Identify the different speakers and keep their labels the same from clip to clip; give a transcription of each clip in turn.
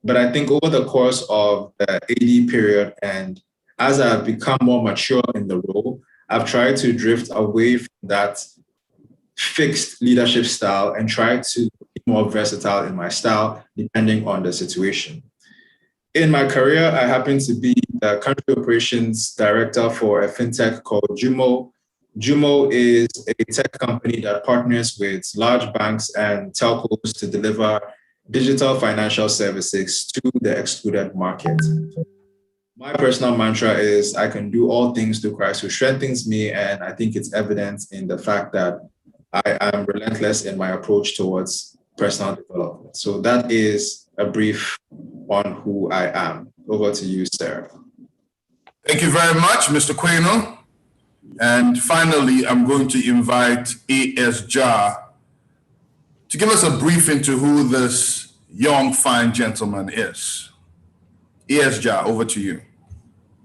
Speaker 1: But I think over the course of the AD period and as I've become more mature in the role, I've tried to drift away from that fixed leadership style and try to be more versatile in my style depending on the situation. In my career, I happen to be the country operations director for a fintech called Ghtml. Ghtml is a tech company that partners with large banks and telcos to deliver digital financial services to the excluded market. My personal mantra is I can do all things through Christ who strengthens me, and I think it's evident in the fact that I am relentless in my approach towards personal development. So that is a brief on who I am. Over to you, Sarah.
Speaker 2: Thank you very much, Mr. Ghtml. And finally, I'm going to invite A.S. Jah to give us a brief into who this young, fine gentleman is. A.S. Jah, over to you.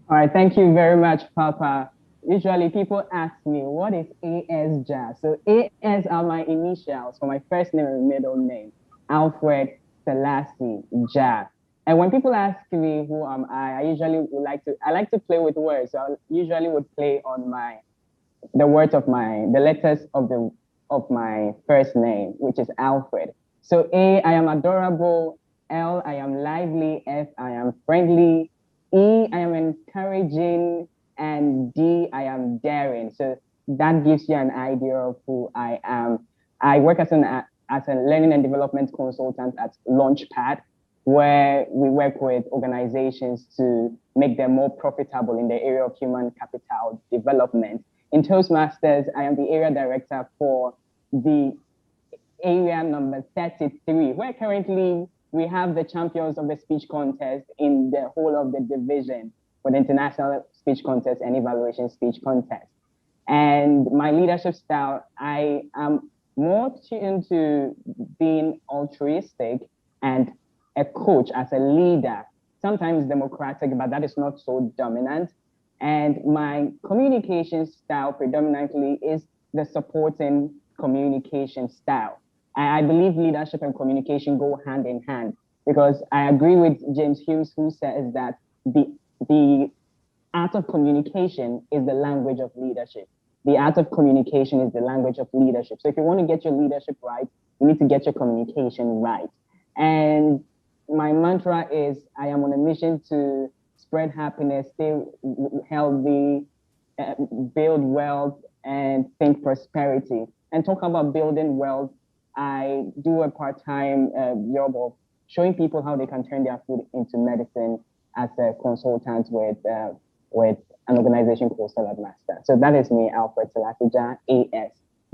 Speaker 3: All right, thank you very much, Papa. Usually people ask me, what is A.S. Jah? So A.S. are my initials for my first name and middle name, Alfred Selassie Jah. And when people ask me who am I usually like to play with words. So I usually would play on the letters of my first name, which is Alfred. So A, I am adorable. L, I am lively. F, I am friendly. E, I am encouraging. And D, I am daring. So that gives you an idea of who I am. I work as a learning and development consultant at Launchpad, where we work with organizations to make them more profitable in the area of human capital development. In Toastmasters, I am the area director for the area number 33, where currently we have the champions of the speech contest in the whole of the division for the International Speech Contest and Evaluation Speech Contest. And my leadership style, I am more into being altruistic and a coach as a leader, sometimes democratic, but that is not so dominant. And my communication style predominantly is the supporting communication style. I believe leadership and communication go hand in hand, because I agree with James Humes, who says that the art of communication is the language of leadership. The art of communication is the language of leadership. So if you want to get your leadership right, you need to get your communication right. And my mantra is, I am on a mission to spread happiness, stay healthy, build wealth, and think prosperity. And talk about building wealth, I do a part-time job of showing people how they can turn their food into medicine as a consultant with an organization called Salad Master. So that is me, Alfred Selassie Jah, A.S.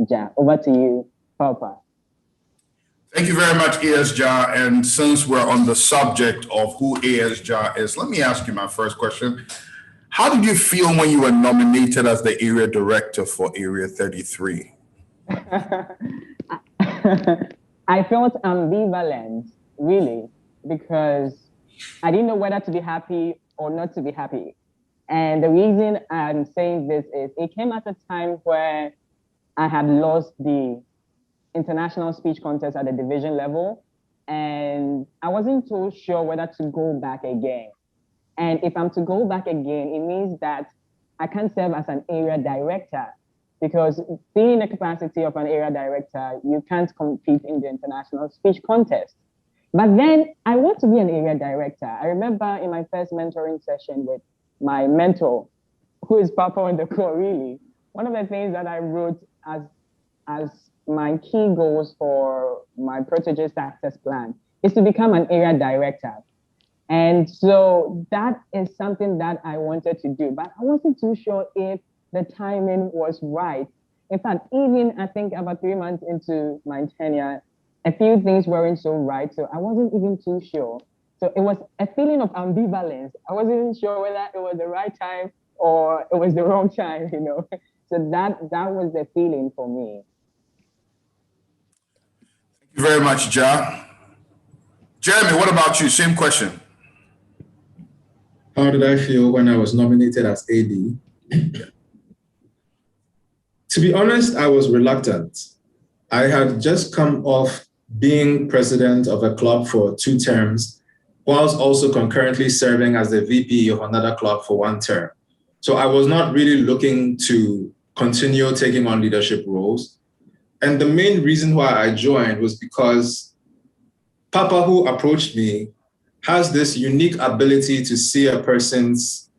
Speaker 3: Jah. Over to you, Papa.
Speaker 2: Thank you very much, A.S. Jah. And since we're on the subject of who A.S. Jah is, let me ask you my first question. How did you feel when you were nominated as the area director for Area 33?
Speaker 3: I felt ambivalent, really, because I didn't know whether to be happy or not to be happy. And the reason I'm saying this is it came at a time where I had lost the international speech contest at the division level, and I wasn't too sure whether to go back again. And if I'm to go back again, it means that I can't serve as an area director, because being in the capacity of an area director, you can't compete in the international speech contest. But then I want to be an area director. I remember in my first mentoring session with my mentor, who is Papa on the call, really, one of the things that I wrote as my key goals for my protege success plan is to become an area director. And so that is something that I wanted to do, but I wasn't too sure if the timing was right. In fact, even I think about 3 months into my tenure, a few things weren't so right. So I wasn't even too sure. So it was a feeling of ambivalence. I wasn't even sure whether it was the right time or it was the wrong time, you know. So that was the feeling for me.
Speaker 2: Thank you very much, Jah. Jeremy, what about you? Same question.
Speaker 1: How did I feel when I was nominated as AD? To be honest, I was reluctant. I had just come off being president of a club for 2 terms, whilst also concurrently serving as the VP of another club for 1 term. So I was not really looking to continue taking on leadership roles. And the main reason why I joined was because Papa, who approached me, has this unique ability to see a person's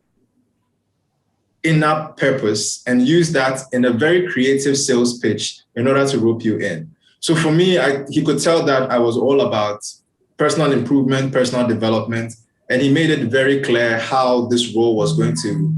Speaker 1: inner purpose and use that in a very creative sales pitch in order to rope you in. So for me, he could tell that I was all about personal improvement, personal development, and he made it very clear how this role was going to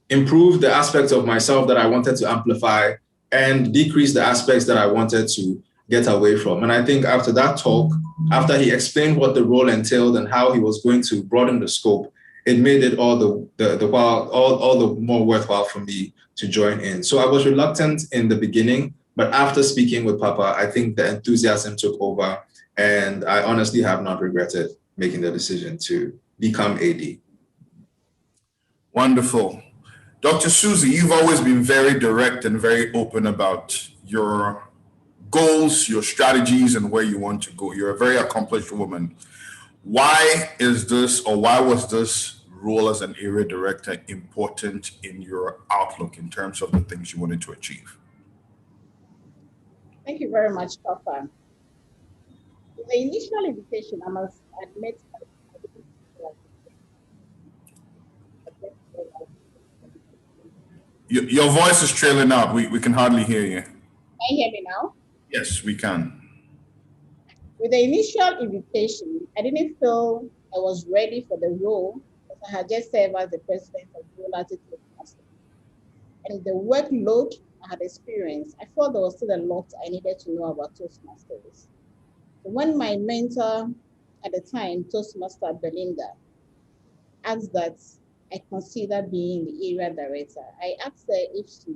Speaker 1: improve the aspects of myself that I wanted to amplify and decrease the aspects that I wanted to get away from. And I think after that talk, after he explained what the role entailed and how he was going to broaden the scope, it made it all the more worthwhile for me to join in. So I was reluctant in the beginning, but after speaking with Papa, I think the enthusiasm took over, and I honestly have not regretted making the decision to become AD.
Speaker 2: Wonderful. Dr. Susie, you've always been very direct and very open about your goals, your strategies, and where you want to go. You're a very accomplished woman. Why is this, or why was this role as an area director important in your outlook in terms of the things you wanted to achieve?
Speaker 4: Thank you very much, Papa. The initial invitation, I must admit,
Speaker 2: Your voice is trailing out. We can hardly hear you.
Speaker 4: Can you hear me now?
Speaker 2: Yes, we can.
Speaker 4: With the initial invitation, I didn't feel I was ready for the role because I had just served as the president of Global Toastmasters. And the workload I had experienced, I thought there was still a lot I needed to know about Toastmasters. So when my mentor at the time, Toastmaster Belinda, asked that I consider being the area director, I asked her if she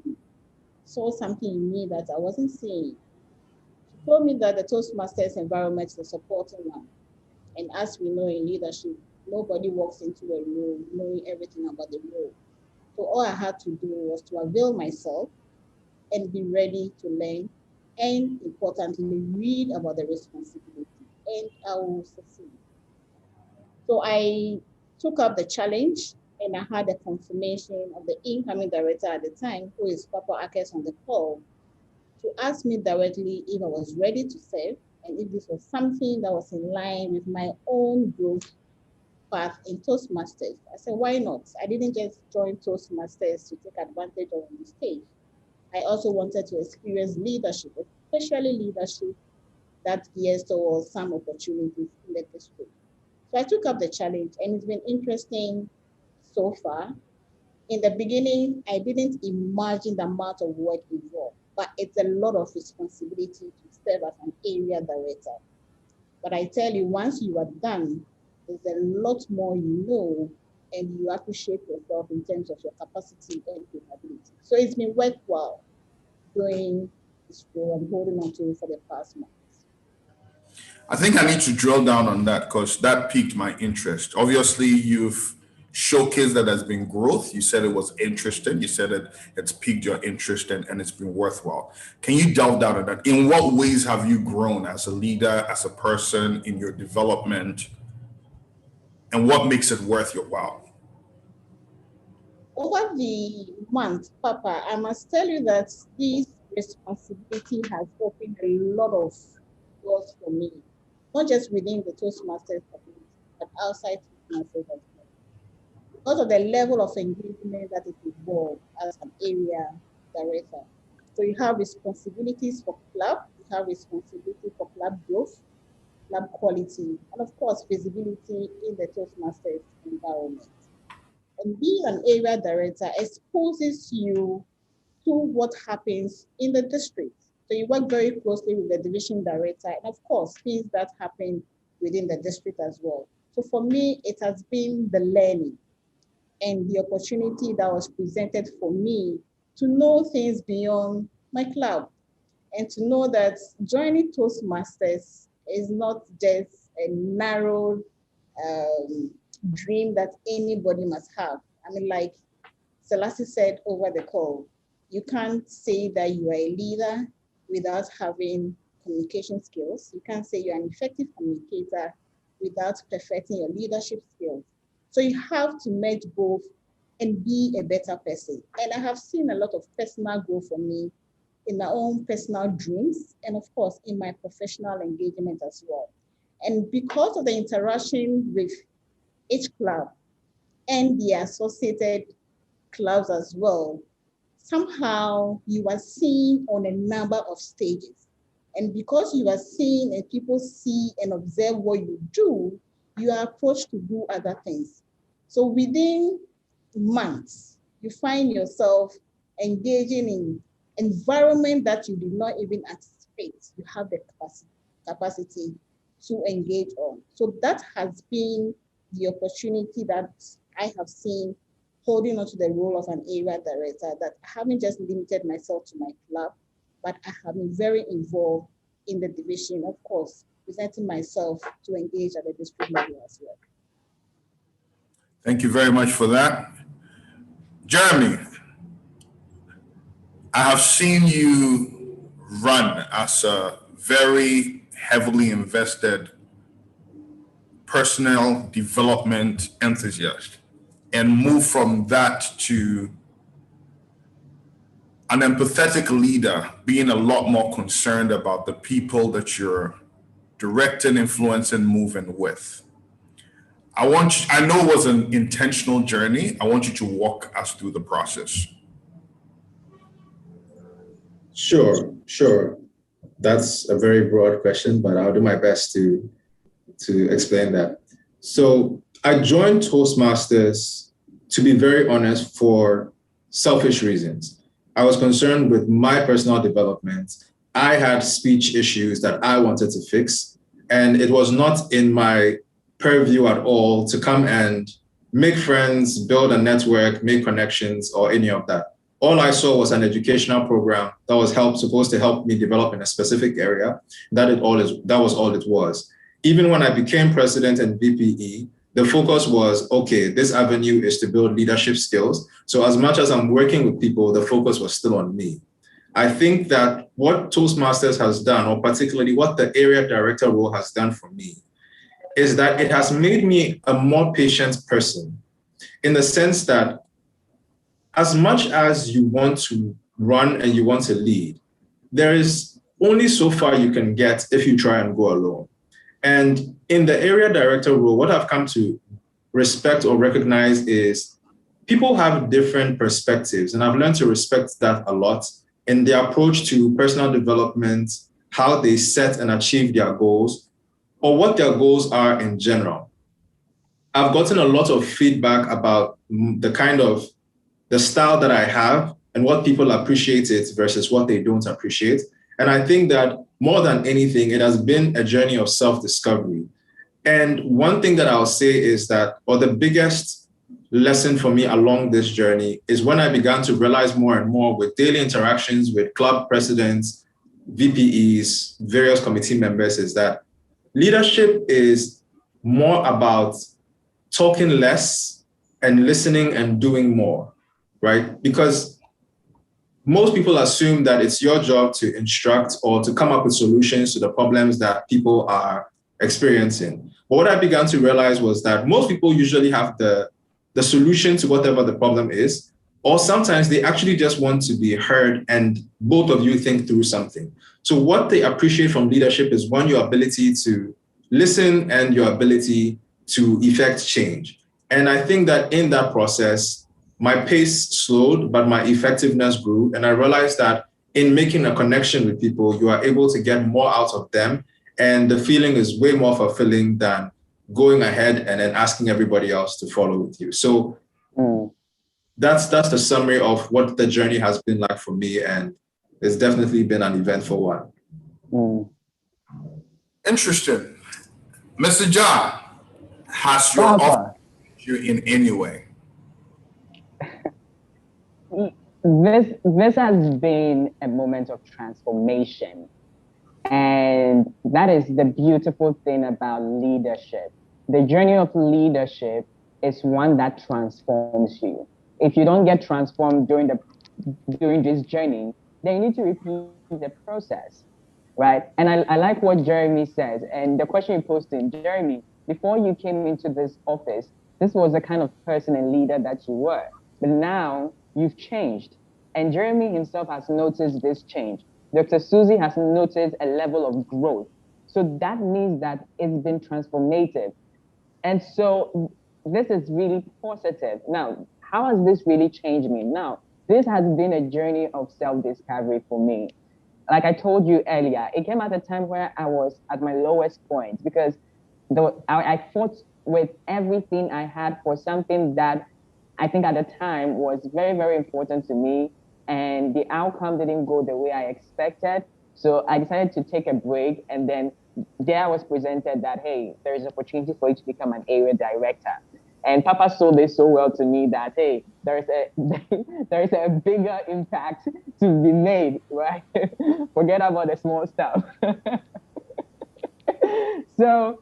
Speaker 4: saw something in me that I wasn't seeing. She told me that the Toastmasters environment is a supporting one. And as we know in leadership, nobody walks into a room knowing everything about the role. So all I had to do was to avail myself and be ready to learn and, importantly, read about the responsibility, and I will succeed. So I took up the challenge, and I had a confirmation of the incoming director at the time, who is Papa Akes on the call, to ask me directly if I was ready to serve and if this was something that was in line with my own growth path in Toastmasters. I said, why not? I didn't just join Toastmasters to take advantage of the stage. I also wanted to experience leadership, especially leadership that gears towards some opportunities in the district. So I took up the challenge, and it's been interesting so far. In the beginning, I didn't imagine the amount of work involved, but it's a lot of responsibility to serve as an area director. But I tell you, once you are done, there's a lot more you know, and you appreciate yourself in terms of your capacity and capability. So it's been worthwhile doing this role and holding on to it for the past months.
Speaker 2: I think I need to drill down on that because that piqued my interest. Obviously, you've showcased that there's been growth. You said it was interesting. You said it's piqued your interest and it's been worthwhile. Can you delve down on that? In what ways have you grown as a leader, as a person in your development? And what makes it worth your while?
Speaker 4: Over the month, Papa, I must tell you that this responsibility has opened a lot of doors for me, not just within the Toastmasters community, but outside Toastmasters as well. Because of the level of engagement that is involved as an area director. So you have responsibilities for club, you have responsibility for club growth, club quality, and of course, visibility in the Toastmasters environment. And being an area director exposes you to what happens in the district. So you work very closely with the division director, and of course, things that happen within the district as well. So for me, it has been the learning and the opportunity that was presented for me to know things beyond my club and to know that joining Toastmasters is not just a narrow dream that anybody must have. I mean, like Selassie said over the call, you can't say that you are a leader without having communication skills. You can't say you're an effective communicator without perfecting your leadership skills. So you have to merge both and be a better person. And I have seen a lot of personal growth for me in my own personal dreams, and of course, in my professional engagement as well. And because of the interaction with each club and the associated clubs as well, somehow you are seen on a number of stages. And because you are seen and people see and observe what you do, you are approached to do other things. So within months, you find yourself engaging in environment that you did not even anticipate you have the capacity to engage on. So that has been the opportunity that I have seen holding on to the role of an area director, that I haven't just limited myself to my club, but I have been very involved in the division, of course, presenting myself to engage at the district level as well.
Speaker 2: Thank you very much for that. Jeremy, I have seen you run as a very heavily invested personal development enthusiast and move from that to an empathetic leader, being a lot more concerned about the people that you're directing, influencing, moving with. I know it was an intentional journey. I want you to walk us through the process.
Speaker 1: Sure. That's a very broad question, but I'll do my best to explain that. So I joined Toastmasters, to be very honest, for selfish reasons. I was concerned with my personal development. I had speech issues that I wanted to fix, and it was not in my purview at all to come and make friends, build a network, make connections, or any of that. All I saw was an educational program that was supposed to help me develop in a specific area. That was all it was. Even when I became president and VPE, the focus was, okay, this avenue is to build leadership skills. So as much as I'm working with people, the focus was still on me. I think that what Toastmasters has done, or particularly what the area director role has done for me, is that it has made me a more patient person, in the sense that as much as you want to run and you want to lead, there is only so far you can get if you try and go alone. And in the area director role, what I've come to respect or recognize is people have different perspectives, and I've learned to respect that a lot in their approach to personal development, how they set and achieve their goals, or what their goals are in general. I've gotten a lot of feedback about the style that I have and what people appreciate it versus what they don't appreciate. And I think that more than anything, it has been a journey of self-discovery. And one thing that I'll say is that, or the biggest lesson for me along this journey, is when I began to realize more and more with daily interactions with club presidents, VPEs, various committee members, is that leadership is more about talking less and listening and doing more, right? Because most people assume that it's your job to instruct or to come up with solutions to the problems that people are experiencing. But what I began to realize was that most people usually have the solution to whatever the problem is, or sometimes they actually just want to be heard and both of you think through something. So what they appreciate from leadership is, one, your ability to listen and your ability to effect change. And I think that in that process, my pace slowed, but my effectiveness grew. And I realized that in making a connection with people, you are able to get more out of them. And the feeling is way more fulfilling than going ahead and then asking everybody else to follow with you. So that's the summary of what the journey has been like for me. And it's definitely been an eventful one.
Speaker 2: Interesting. Mr. John, has your office you in any way?
Speaker 3: This has been a moment of transformation. And that is the beautiful thing about leadership. The journey of leadership is one that transforms you. If you don't get transformed during this journey, then you need to repeat the process, right? And I like what Jeremy says. And the question you posed in, Jeremy, before you came into this office, this was the kind of person and leader that you were. But now you've changed. And Jeremy himself has noticed this change. Dr. Susie has noticed a level of growth. So that means that it's been transformative. And so this is really positive. Now, how has this really changed me? Now, this has been a journey of self-discovery for me. Like I told you earlier, it came at a time where I was at my lowest point because I fought with everything I had for something that I think at the time was very, very important to me. And the outcome didn't go the way I expected. So I decided to take a break. And then there I was presented that, hey, there is an opportunity for you to become an area director. And Papa sold this so well to me that, hey, there's a there is a bigger impact to be made, right? Forget about the small stuff. So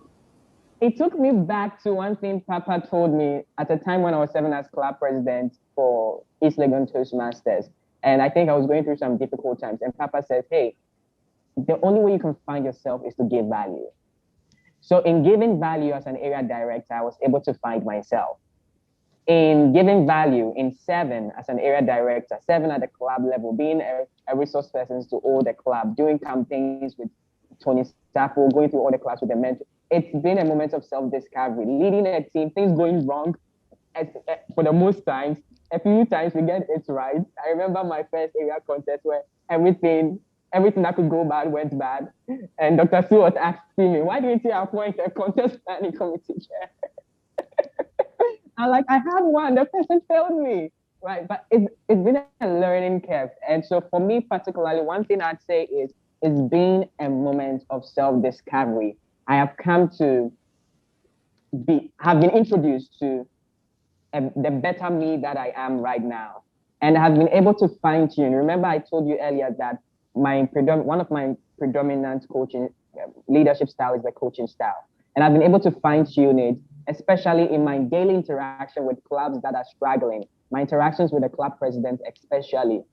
Speaker 3: it took me back to one thing Papa told me at the time when I was serving as club president for East Legon Toastmasters. And I think I was going through some difficult times. And Papa said, hey, the only way you can find yourself is to give value. So in giving value as an area director, I was able to find myself. In giving value, in serving as an area director, serving at the club level, being a resource person to all the club, doing campaigns with Tony Staffel, going through all the clubs with the mentor. It's been a moment of self-discovery, leading a team, things going wrong for the most times. A few times we get it right. I remember my first area contest where everything that could go bad went bad. And Dr. Sue was asking me, why didn't you appoint a contest planning committee chair? I'm like, I had one, the person failed me, right? But it's been a learning curve. And so for me particularly, one thing I'd say is it's been a moment of self-discovery. I have come to have been introduced to the better me that I am right now. And have been able to fine tune. Remember, I told you earlier that one of my predominant coaching leadership style is the coaching style. And I've been able to fine tune it, especially in my daily interaction with clubs that are struggling, my interactions with the club president, especially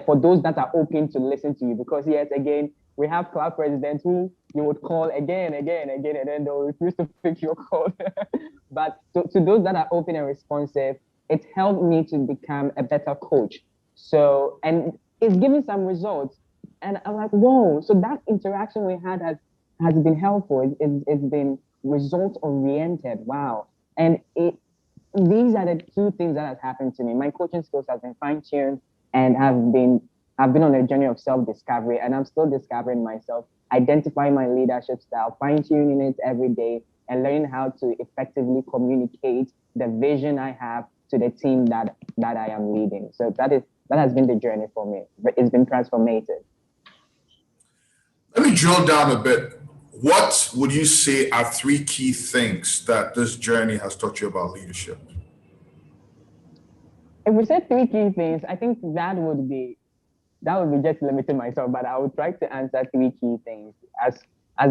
Speaker 3: for those that are open to listen to you. Because yes, again, we have club presidents who you would call again, and then they'll refuse to pick your call. But to those that are open and responsive, it's helped me to become a better coach. So, and it's giving some results. And I'm like, whoa, so that interaction we had has been helpful. It's been result oriented. Wow. And these are the two things that has happened to me. My coaching skills have been fine-tuned and I've been on a journey of self-discovery, and I'm still discovering myself, identifying my leadership style, fine-tuning it every day, and learning how to effectively communicate the vision I have to the team that I am leading. So that has been the journey for me. It's been transformative.
Speaker 2: Let me drill down a bit. What would you say are 3 key things that this journey has taught you about leadership?
Speaker 3: If we said 3 key things, I think that would be just limiting myself, but I would try to answer 3 key things as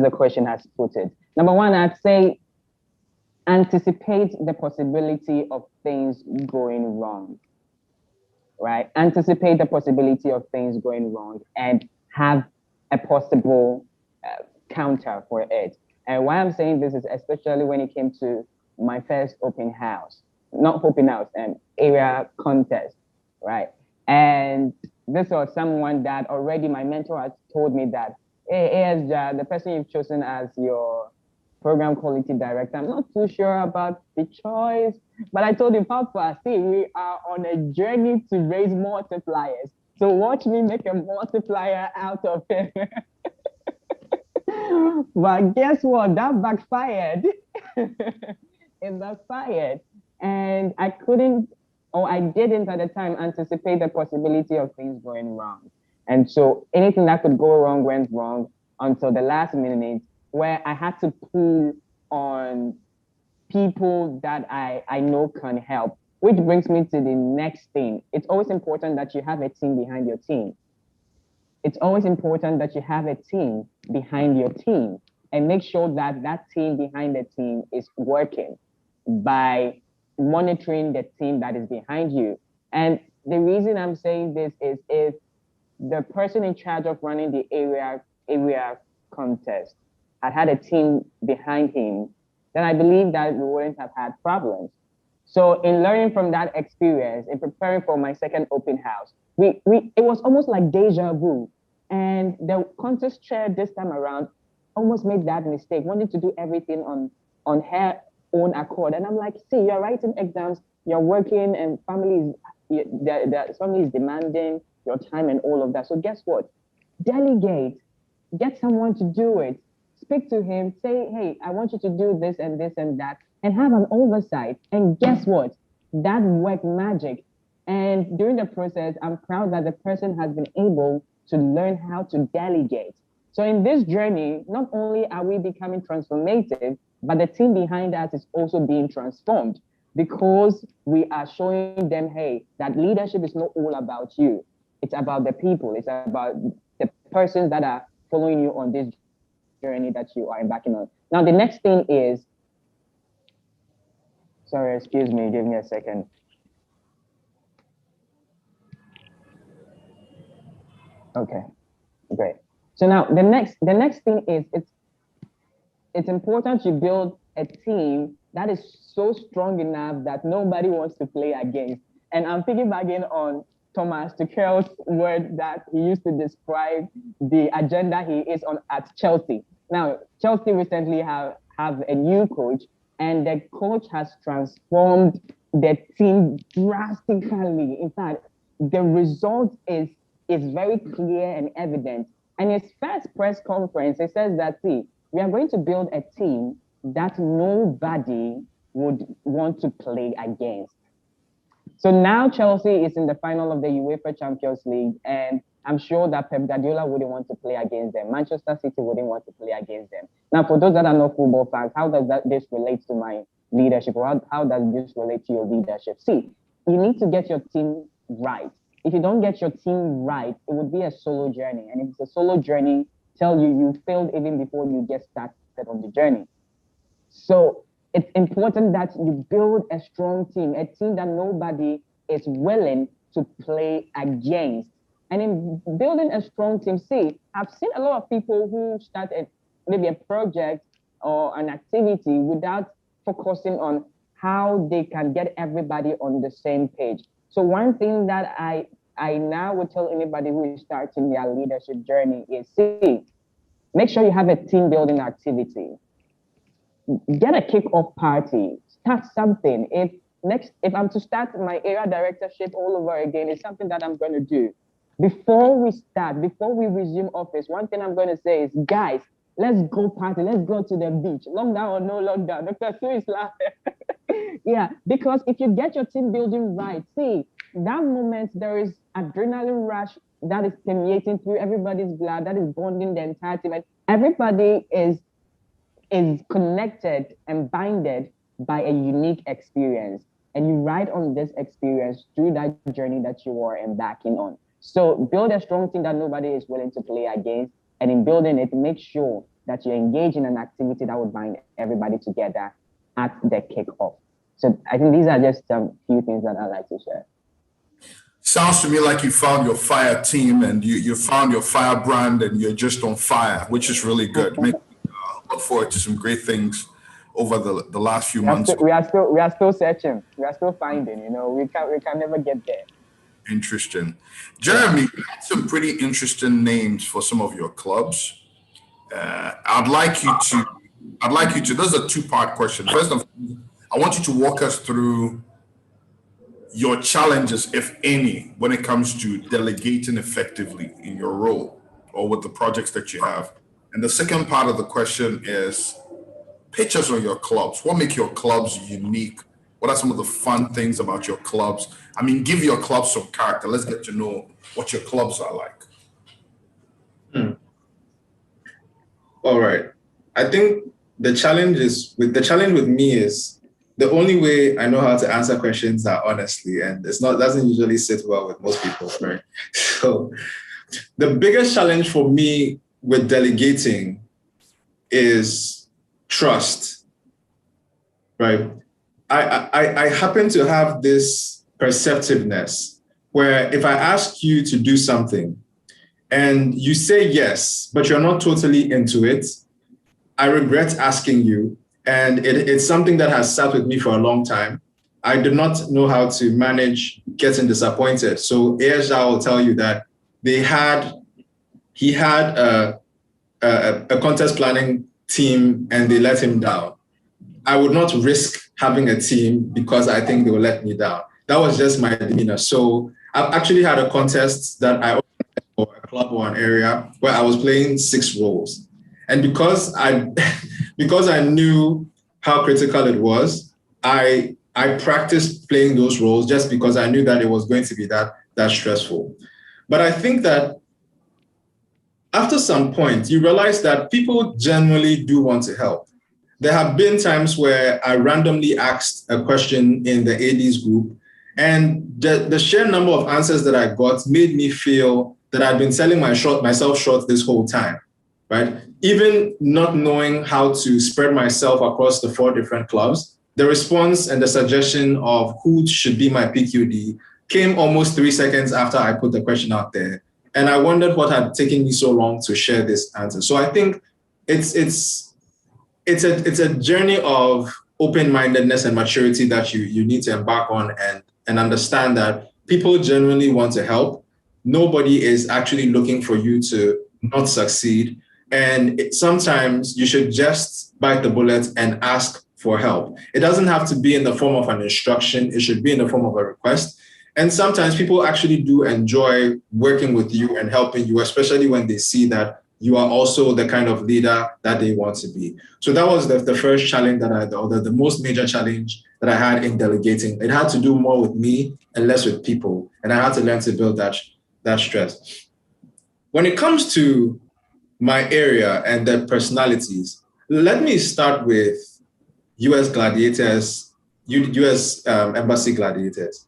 Speaker 3: the question has put it. Number 1, I'd say anticipate the possibility of things going wrong, right? Anticipate the possibility of things going wrong and have a possible counter for it. And why I'm saying this is especially when it came to my first area contest, right? And this was someone that already my mentor has told me that, hey, ASJA, the person you've chosen as your program quality director, I'm not too sure about the choice. But I told him, Papa, see, we are on a journey to raise multipliers. So watch me make a multiplier out of him. But guess what? That backfired. It backfired. And I didn't at the time anticipate the possibility of things going wrong. And so anything that could go wrong went wrong until the last minute, where I had to pull on people that I know can help, which brings me to the next thing. It's always important that you have a team behind your team. It's always important that you have a team behind your team and make sure that that team behind the team is working by monitoring the team that is behind you. And the reason I'm saying this is if the person in charge of running the area contest had a team behind him, then I believe that we wouldn't have had problems. So in learning from that experience, in preparing for my second open house, it was almost like deja vu. And the contest chair this time around almost made that mistake, wanting to do everything on her own accord. And I'm like, see, you're writing exams, you're working, and family is demanding your time and all of that. So guess what? Delegate, get someone to do it. Speak to him, say, hey, I want you to do this and this and that, and have an oversight. And guess what? That worked magic. And during the process, I'm proud that the person has been able to learn how to delegate. So in this journey, not only are we becoming transformative, but the team behind us is also being transformed because we are showing them, hey, that leadership is not all about you. It's about the people. It's about the persons that are following you on this journey that you are embarking on. Now, the next thing is, sorry, excuse me, give me a second. Okay, great. So now the next thing is it's important you build a team that is so strong enough that nobody wants to play against. And I'm piggybacking on Thomas Tuchel's word that he used to describe the agenda he is on at Chelsea. Now, Chelsea recently have a new coach, and the coach has transformed the team drastically. In fact, the result is very clear and evident. And his first press conference, he says that, see, we are going to build a team that nobody would want to play against. So now Chelsea is in the final of the UEFA Champions League, and I'm sure that Pep Guardiola wouldn't want to play against them. Manchester City wouldn't want to play against them. Now, for those that are not football fans, how does this relate to my leadership? Or how does this relate to your leadership? See, you need to get your team right. If you don't get your team right, it would be a solo journey. And if it's a solo journey, tell you failed even before you get started on the journey. So it's important that you build a strong team, a team that nobody is willing to play against. And in building a strong team, see, I've seen a lot of people who started maybe a project or an activity without focusing on how they can get everybody on the same page. So one thing that I now would tell anybody who is starting their leadership journey is, see, make sure you have a team building activity. Get a kickoff party, start something. If I'm to start my area directorship all over again, it's something that I'm going to do. Before we resume office, one thing I'm going to say is, guys, let's go party, let's go to the beach. Lockdown or no lockdown, Dr. Sue is laughing. Yeah, because if you get your team building right, see, that moment there is adrenaline rush that is permeating through everybody's blood, that is bonding the entire team. And everybody is connected and binded by a unique experience. And you ride on this experience through that journey that you are embarking on. So build a strong team that nobody is willing to play against. And in building it, make sure that you engage in an activity that would bind everybody together at the kickoff. So I think these are just some few things that I'd like to share.
Speaker 2: Sounds to me like you found your fire team and you found your fire brand and you're just on fire, which is really good. Look forward to some great things over the last few months.
Speaker 3: We are still searching. We are still finding. We can never get there.
Speaker 2: Interesting. Jeremy, you had some pretty interesting names for some of your clubs. I'd like you to, this is a two-part question. First of all, I want you to walk us through your challenges, if any, when it comes to delegating effectively in your role or with the projects that you have. And the second part of the question is pictures on your clubs. What make your clubs unique? What are some of the fun things about your clubs? I mean, give your clubs some character. Let's get to know what your clubs are like.
Speaker 1: All right. I think the challenge with me is the only way I know how to answer questions are honestly, and doesn't usually sit well with most people, right? So the biggest challenge for me with delegating is trust, right? I happen to have this perceptiveness where if I ask you to do something and you say yes, but you're not totally into it, I regret asking you. And it's something that has sat with me for a long time. I did not know how to manage getting disappointed. So Asia will tell you that he had a contest planning team and they let him down. I would not risk having a team because I think they will let me down. That was just my demeanor. So I've actually had a contest that I organized for a club or an area where I was playing 6 roles. And because I because I knew how critical it was, I practiced playing those roles just because I knew that it was going to be that stressful. But I think that after some point, you realize that people generally do want to help. There have been times where I randomly asked a question in the ADs group, and the sheer number of answers that I got made me feel that I'd been selling myself short this whole time, right? Even not knowing how to spread myself across the 4 different clubs, the response and the suggestion of who should be my PQD came almost 3 seconds after I put the question out there. And I wondered what had taken me so long to share this answer. So I think it's a journey of open-mindedness and maturity that you need to embark on and understand that people genuinely want to help. Nobody is actually looking for you to not succeed. And sometimes you should just bite the bullet and ask for help. It doesn't have to be in the form of an instruction. It should be in the form of a request. And sometimes people actually do enjoy working with you and helping you, especially when they see that you are also the kind of leader that they want to be. So that was the first challenge the most major challenge that I had in delegating. It had to do more with me and less with people. And I had to learn to build that stress. When it comes to my area and the personalities, let me start with US gladiators, US embassy gladiators.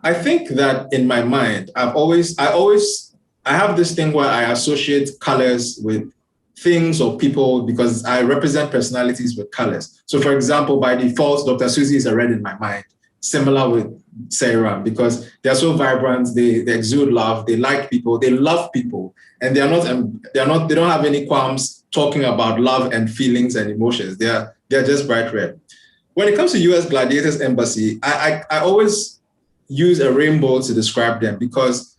Speaker 1: I think that in my mind, I have this thing where I associate colors with things or people because I represent personalities with colors. So for example, by default, Dr. Susie is a red in my mind, similar with Sarah, because they're so vibrant, they exude love, they like people, they love people, and they don't have any qualms talking about love and feelings and emotions. They're just bright red. When it comes to US Gladiators Embassy, I always use a rainbow to describe them because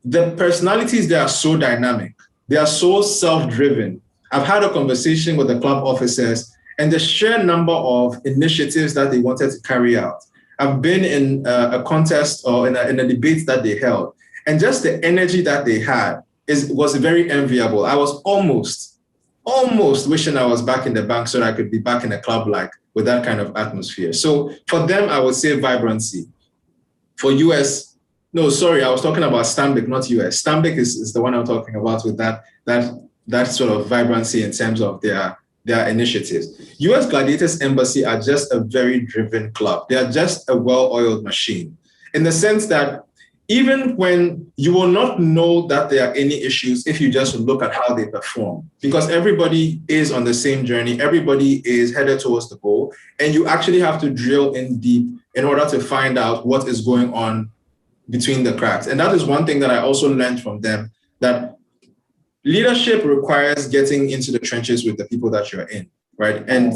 Speaker 1: the personalities there are so dynamic. They are so self-driven. I've had a conversation with the club officers and the sheer number of initiatives that they wanted to carry out. I've been in a contest or in a debate that they held, and just the energy that they had was very enviable. I was almost wishing I was back in the bank so that I could be back in a club with that kind of atmosphere. So for them, I would say vibrancy. For US, no, sorry, I was talking about Stanbic, not US. Stanbic is the one I'm talking about with that sort of vibrancy in terms of their initiatives. US Gladiators Embassy are just a very driven club. They are just a well-oiled machine in the sense that even when you will not know that there are any issues if you just look at how they perform, because everybody is on the same journey, everybody is headed towards the goal, and you actually have to drill in deep in order to find out what is going on between the cracks. And that is one thing that I also learned from them, that leadership requires getting into the trenches with the people that you're in, right? And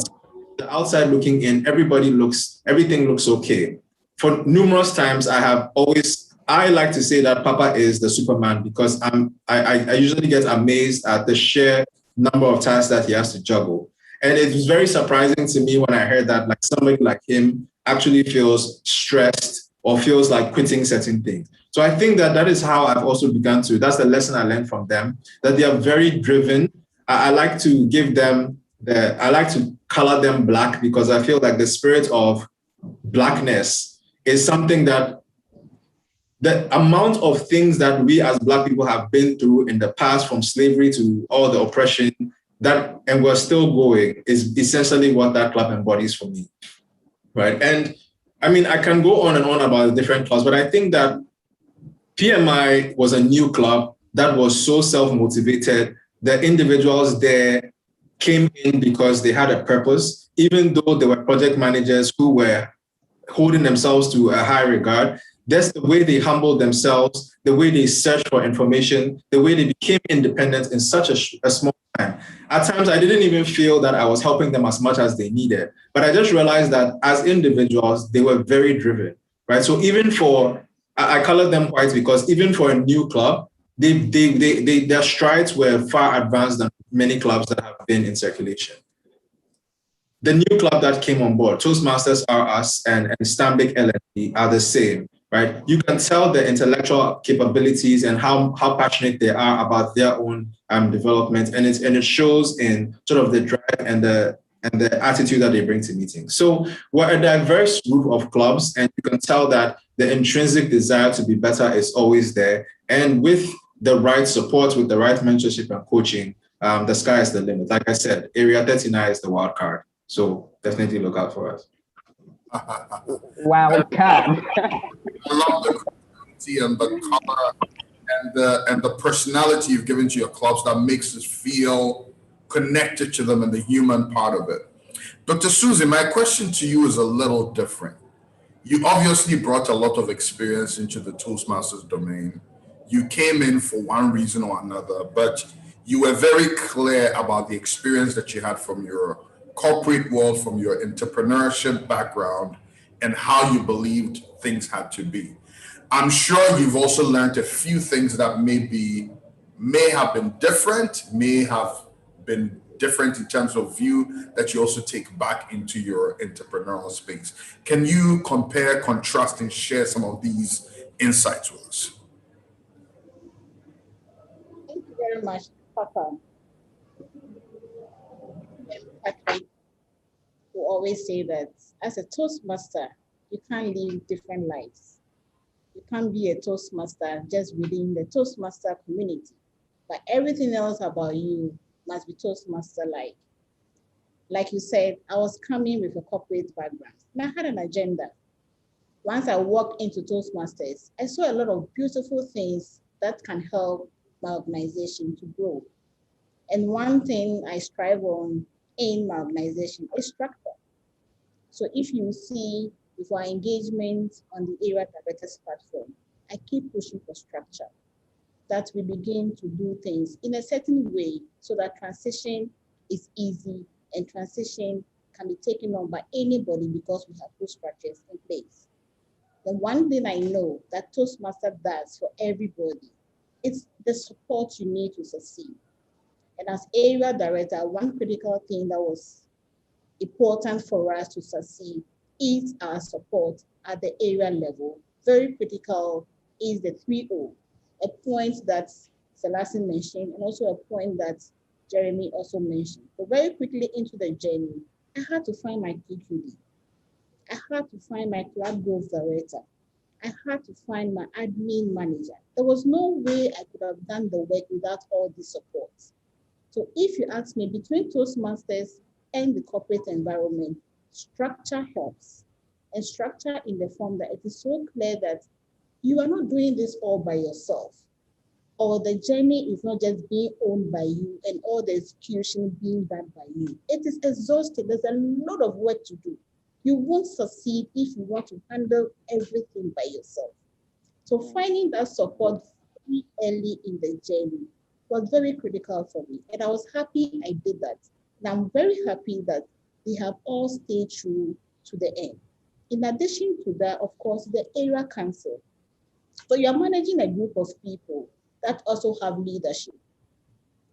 Speaker 1: the outside looking in, everything looks okay. For numerous times, I like to say that Papa is the Superman because I usually get amazed at the sheer number of tasks that he has to juggle. And it was very surprising to me when I heard that somebody like him actually feels stressed or feels like quitting certain things. So I think that is how I've also begun to, that's the lesson I learned from them, that they are very driven. I like to color them black because I feel like the spirit of blackness is something that the amount of things that we as Black people have been through in the past, from slavery to all the oppression, and we're still going, is essentially what that club embodies for me, right? And I mean, I can go on and on about the different clubs, but I think that PMI was a new club that was so self-motivated. The individuals there came in because they had a purpose, even though they were project managers who were holding themselves to a high regard. That's the way they humbled themselves, the way they searched for information, the way they became independent in such a small time. At times, I didn't even feel that I was helping them as much as they needed. But I just realized that as individuals, they were very driven, right? So even for, I colored them white because even for a new club, their strides were far advanced than many clubs that have been in circulation. The new club that came on board, Toastmasters R Us and Stanbic LND are the same, right? You can tell the intellectual capabilities and how passionate they are about their own development, and it shows in sort of the drive and the attitude that they bring to meetings. So we're a diverse group of clubs, and you can tell that the intrinsic desire to be better is always there. And with the right support, with the right mentorship and coaching, the sky is the limit. Like I said, Area 39 is the wild card. So definitely look out for us.
Speaker 3: Wild card.
Speaker 2: I love the creativity and the color and the personality you've given to your clubs that makes us feel connected to them and the human part of it. Dr. Susie, my question to you is a little different. You obviously brought a lot of experience into the Toastmasters domain. You came in for one reason or another, but you were very clear about the experience that you had from your corporate world, from your entrepreneurship background, and how you believed things had to be. I'm sure you've also learned a few things that may have been different, in terms of view that you also take back into your entrepreneurial space. Can you compare, contrast, and share some of these insights with us?
Speaker 4: Thank you very much, Papa. Patrick will always say that as a Toastmaster, you can't live different lives. You can't be a Toastmaster just within the Toastmaster community, but everything else about you must be Toastmaster-like. Like you said, I was coming with a corporate background, and I had an agenda. Once I walked into Toastmasters, I saw a lot of beautiful things that can help my organization to grow. And one thing I strive on in my organization is structure. So if you see with our engagement on the Area Directors platform, I keep pushing for structure, that we begin to do things in a certain way so that transition is easy and transition can be taken on by anybody because we have good structures in place. The one thing I know that Toastmaster does for everybody, it's the support you need to succeed. And as area director, one critical thing that was important for us to succeed is our support at the area level. Very critical is the 3O, a point that Selassie mentioned, and also a point that Jeremy also mentioned. So very quickly into the journey, I had to find my PQD. I had to find my club growth director. I had to find my admin manager. There was no way I could have done the work without all the support. So if you ask me, between Toastmasters and the corporate environment, structure helps. And structure in the form that it is so clear that you are not doing this all by yourself, or the journey is not just being owned by you and all the execution being done by you. It is exhausting. There's a lot of work to do. You won't succeed if you want to handle everything by yourself. So finding that support very early in the journey was very critical for me. And I was happy I did that. And I'm very happy that they have all stayed true to the end. In addition to that, of course, the area council. So you're managing a group of people that also have leadership.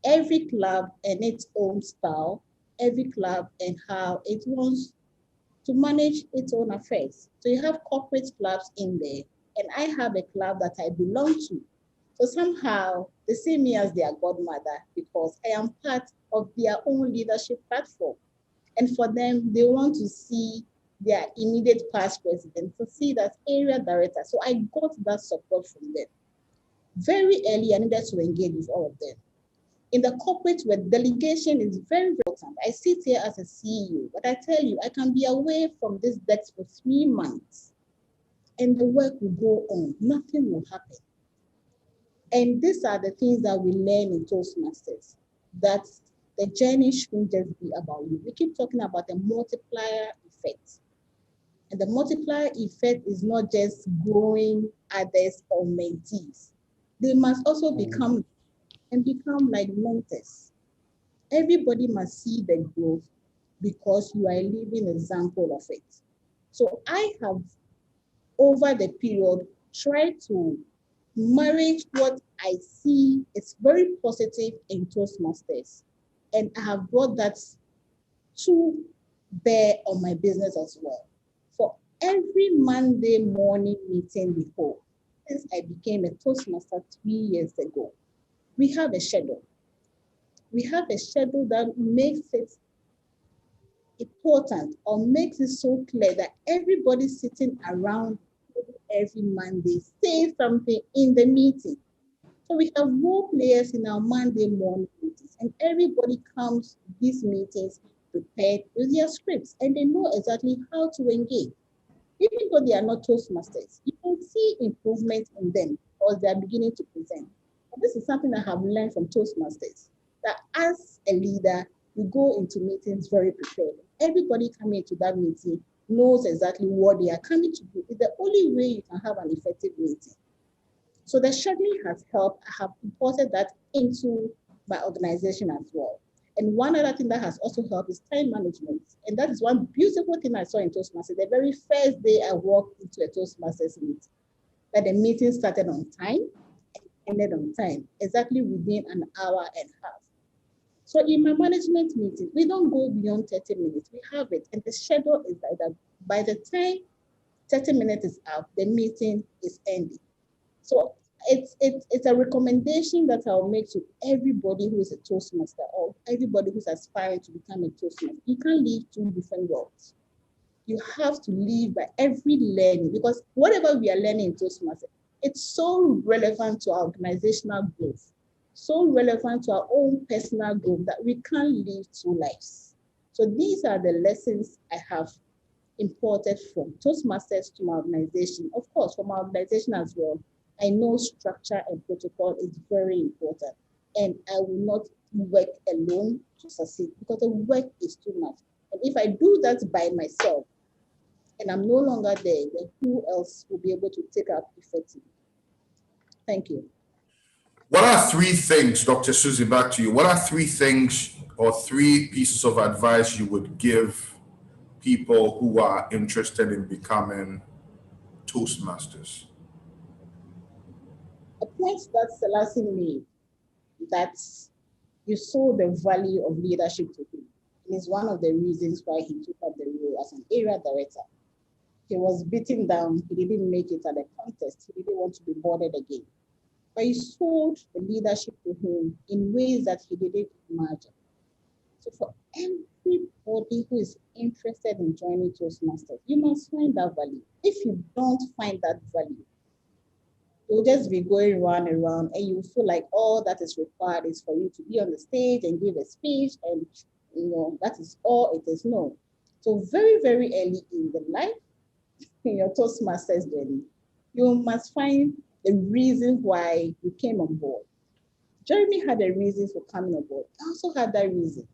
Speaker 4: Every club and its own style, every club and how it wants to manage its own affairs. So you have corporate clubs in there, and I have a club that I belong to. So somehow they see me as their godmother because I am part of their own leadership platform. And for them, they want to see their immediate past president to see that area director. So I got that support from them. Very early, I needed to engage with all of them. In the corporate world, delegation is very important. I sit here as a CEO, but I tell you, I can be away from this desk for 3 months and the work will go on. Nothing will happen. And these are the things that we learn in Toastmasters, that the journey shouldn't just be about you. We keep talking about the multiplier effect. And the multiplier effect is not just growing others or mentees. They must also become like mentors. Everybody must see the growth because you are a living example of it. So I have, over the period, tried to marriage what I see is very positive in Toastmasters. And I have brought that to bear on my business as well. For every Monday morning meeting before, since I became a Toastmaster 3 years ago, we have a schedule. We have a schedule that makes it important or makes it so clear that everybody sitting around every Monday says something in the meeting. So we have role players in our Monday morning meetings, and everybody comes to these meetings prepared with their scripts, and they know exactly how to engage. Even though they are not Toastmasters, you can see improvement in them because they are beginning to present. And this is something I have learned from Toastmasters, that as a leader, you go into meetings very prepared. Everybody coming into that meeting knows exactly what they are coming to do. It's the only way you can have an effective meeting. So the scheduling has helped. I have imported that into my organization as well. And one other thing that has also helped is time management. And that is one beautiful thing I saw in Toastmasters. The very first day I walked into a Toastmasters meeting, that the meeting started on time and ended on time, exactly within an hour and a half. So in my management meeting, we don't go beyond 30 minutes. We have it. And the schedule is like that. By the time 30 minutes is up, the meeting is ending. So it's a recommendation that I'll make to everybody who is a Toastmaster or everybody who's aspiring to become a Toastmaster. You can't live two different worlds. You have to live by every learning, because whatever we are learning in Toastmaster, it's so relevant to our organizational growth, so relevant to our own personal growth that we can't live two lives. So these are the lessons I have imported from Toastmasters to my organization. Of course, for my organization as well, I know structure and protocol is very important, and I will not work alone to succeed because the work is too much. And if I do that by myself and I'm no longer there, then who else will be able to take up effectively? Thank you.
Speaker 2: What are three things, Dr. Susie, back to you? What are three things or three pieces of advice you would give people who are interested in becoming Toastmasters?
Speaker 4: A point that Selassie made, that you saw the value of leadership to him. And it's one of the reasons why he took up the role as an area director. He was beaten down. He didn't make it at the contest. He didn't want to be boarded again. But he sold the leadership to him in ways that he didn't imagine. So for everybody who is interested in joining Toastmasters, you must find that value. If you don't find that value, you'll just be going round and round, and you feel like all that is required is for you to be on the stage and give a speech, and that is all it is. No. So very, very early in the life, in your Toastmasters journey, you must find the reason why you came on board. Jeremy had a reason for coming on board. I also had that reason.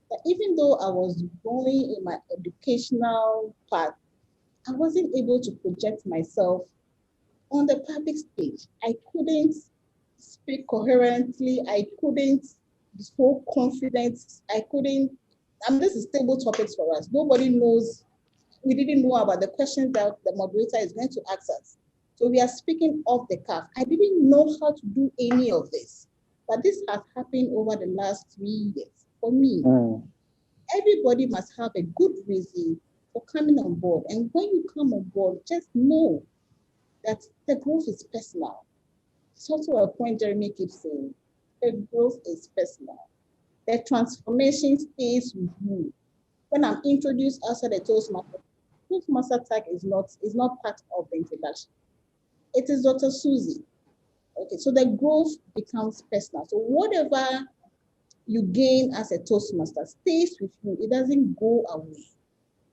Speaker 4: That even though I was growing in my educational path, I wasn't able to project myself on the public stage. I couldn't speak coherently. I couldn't be so confident. This is table topics for us. Nobody knows. We didn't know about the questions that the moderator is going to ask us. So we are speaking off the cuff. I didn't know how to do any of this. But this has happened over the last 3 years. For me, everybody must have a good reason for coming on board. And when you come on board, just know that the growth is personal. It's also a point Jeremy keeps saying. The growth is personal. The transformation stays with you. When I'm introduced outside the Toastmaster tag is not part of the introduction. It is Dr. Susie. Okay, so the growth becomes personal. So whatever you gain as a Toastmaster stays with you. It doesn't go away.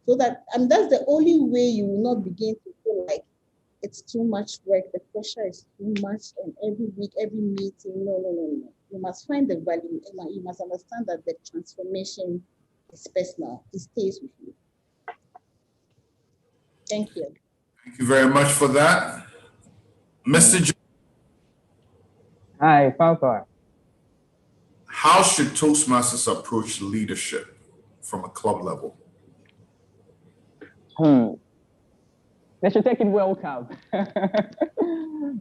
Speaker 4: So that's the only way you will not begin to feel like it's too much work, the pressure is too much, and every week, every meeting, no. You must find the value, and you must understand that the transformation is personal. It stays with you. Thank you.
Speaker 2: Thank you very much for that. Mr.
Speaker 3: Hi, Papa.
Speaker 2: how should Toastmasters approach leadership from a club level?
Speaker 3: They should take it welcome.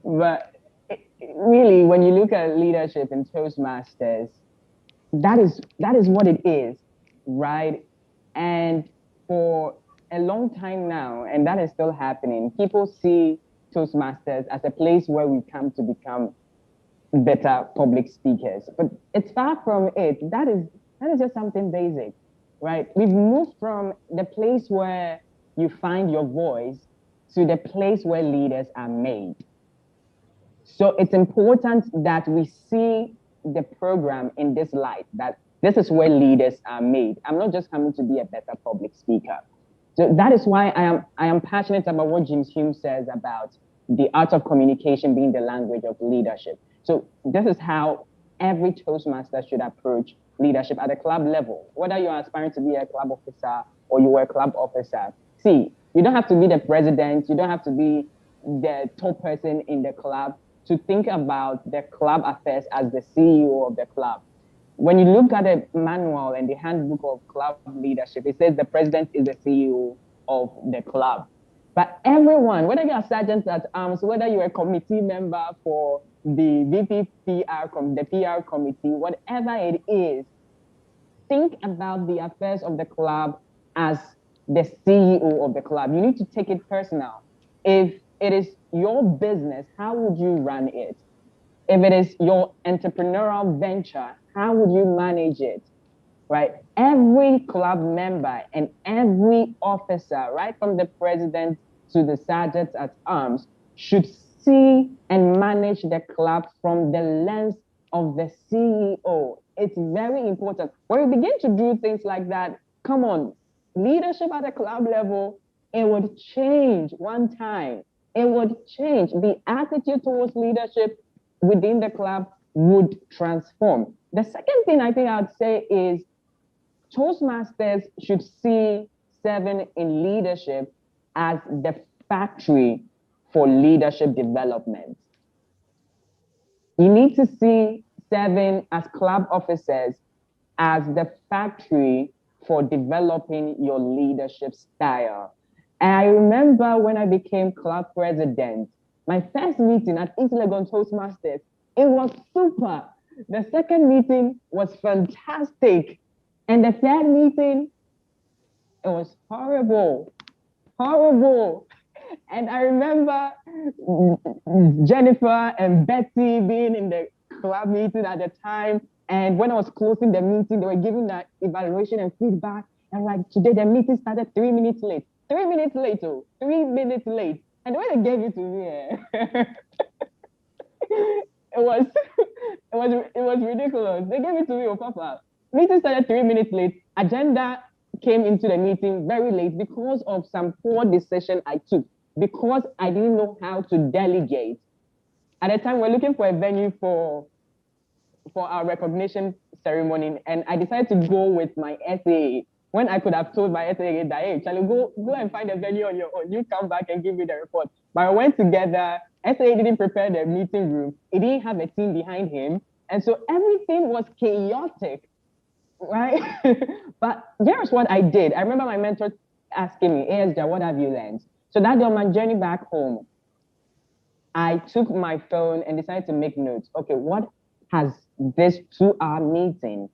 Speaker 3: But really, when you look at leadership in Toastmasters, that is what it is, right? And for a long time now, and that is still happening, people see Toastmasters as a place where we come to become better public speakers. But it's far from it. That is just something basic, right? We've moved from the place where you find your voice to the place where leaders are made. So it's important that we see the program in this light, that this is where leaders are made. I'm not just coming to be a better public speaker. So that is why I am passionate about what James Hume says about the art of communication being the language of leadership. So this is how every Toastmaster should approach leadership at a club level, whether you're aspiring to be a club officer or you were a club officer. See, you don't have to be the president, you don't have to be the top person in the club to think about the club affairs as the CEO of the club. When you look at the manual and the handbook of club leadership, it says the president is the CEO of the club. But everyone, whether you're a sergeant at arms, whether you're a committee member for the VPPR, the PR committee, whatever it is, think about the affairs of the club as the CEO of the club. You need to take it personal. If it is your business, how would you run it? If it is your entrepreneurial venture, how would you manage it? Right? Every club member and every officer, right from the president to the sergeant at arms, should see and manage the club from the lens of the CEO. It's very important. When we begin to do things like that, come on, leadership at the club level, it would change one time. It would change. The attitude towards leadership within the club would transform. The second thing I think I'd say is Toastmasters should see serving in leadership as the factory for leadership development. You need to see serving as club officers as the factory for developing your leadership style. And I remember when I became club president, my first meeting at East Legon Toastmasters, it was super. The second meeting was fantastic. And the third meeting, it was horrible. And I remember Jennifer and Betty being in the club meeting at the time. And when I was closing the meeting, they were giving that evaluation and feedback. And like, today the meeting started 3 minutes late. 3 minutes late, 3 minutes late. And the way they gave it to me, it was ridiculous. They gave it to me, Papa. Meeting started 3 minutes late. Agenda came into the meeting very late because of some poor decision I took, because I didn't know how to delegate. At the time, we're looking for a venue for our recognition ceremony, and I decided to go with my SAA when I could have told my SAA that, hey, Charlie, go and find a venue on your own. You come back and give me the report. But I went together. SAA didn't prepare the meeting room. He didn't have a team behind him. And so everything was chaotic, right? But here's what I did. I remember my mentor asking me, ASJ, what have you learned? So that day on my journey back home, I took my phone and decided to make notes. Okay, what has this 2-hour meeting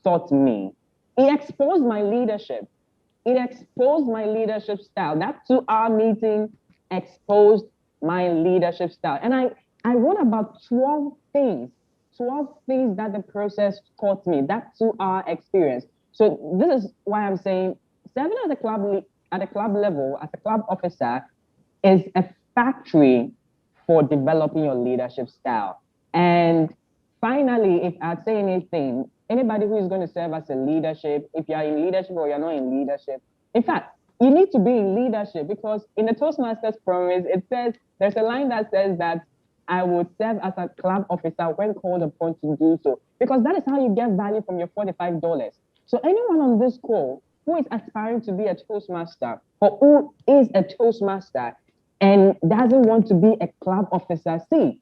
Speaker 3: taught me? It exposed my leadership. It exposed my leadership style. That 2-hour meeting exposed my leadership style. And I wrote about 12 things that the process taught me, that 2-hour experience. So this is why I'm saying serving at the club level, as a club officer, is a factory for developing your leadership style. And finally, if I'd say anything, anybody who is going to serve as a leadership, if you're in leadership or you're not in leadership, in fact, you need to be in leadership, because in the Toastmasters promise, it says, there's a line that says that I would serve as a club officer when called upon to do so, because that is how you get value from your $45. So anyone on this call who is aspiring to be a Toastmaster or who is a Toastmaster and doesn't want to be a club officer, see,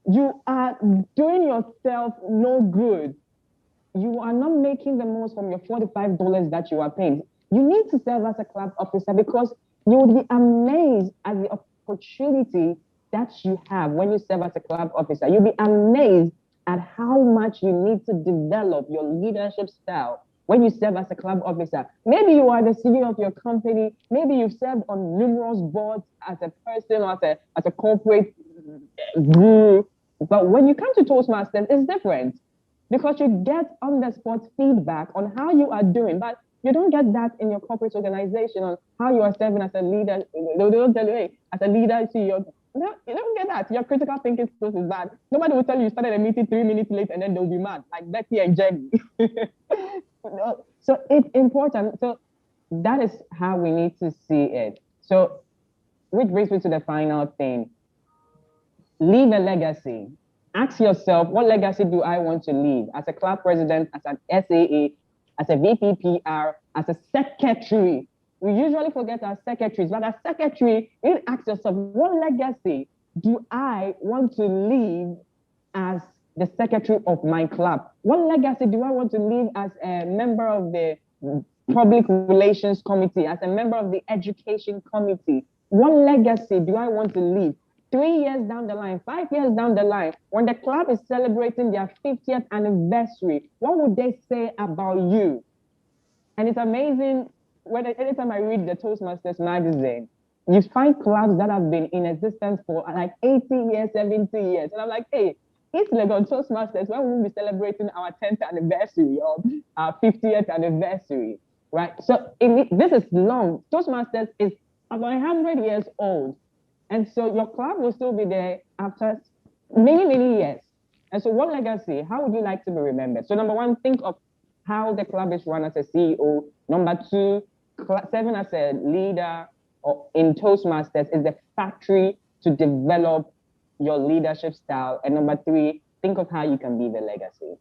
Speaker 3: you are doing yourself no good you are not making the most from your $45 that you are paying. You need to serve as a club officer because you would be amazed at the opportunity that you have when you serve as a club officer. You'll be amazed at how much you need to develop your leadership style when you serve as a club officer. Maybe you are the CEO of your company. Maybe you've served on numerous boards as a person or as a corporate guru. But when you come to Toastmasters, it's different because you get on-the-spot feedback on how you are doing. But you don't get that in your corporate organization on how you are serving as a leader. They don't tell you, hey, as a leader, CEO. No, you don't get that. Your critical thinking skills is bad. Nobody will tell you started a meeting 3 minutes late and then they'll be mad, like Becky and Jenny. So it's important. So that is how we need to see it. So which brings me to the final thing. Leave a legacy. Ask yourself, what legacy do I want to leave as a club president, as an SAA, as a VPPR, as a secretary? We usually forget our secretaries, but as secretary, you need to ask yourself, what legacy do I want to leave as the secretary of my club? What legacy do I want to leave as a member of the public relations committee, as a member of the education committee? What legacy do I want to leave? 3 years down the line, 5 years down the line, when the club is celebrating their 50th anniversary, what would they say about you? And it's amazing, anytime I read the Toastmasters magazine, you find clubs that have been in existence for like 80 years, 70 years. And I'm like, hey, it's like on Toastmasters, when will we be celebrating our 10th anniversary or our 50th anniversary, right? So this is long. Toastmasters is about 100 years old. And so your club will still be there after many, many years. And so what legacy, how would you like to be remembered? So number one, think of how the club is run as a CEO. Number two, serving as a leader or in Toastmasters is the factory to develop your leadership style. And number three, think of how you can be the legacy.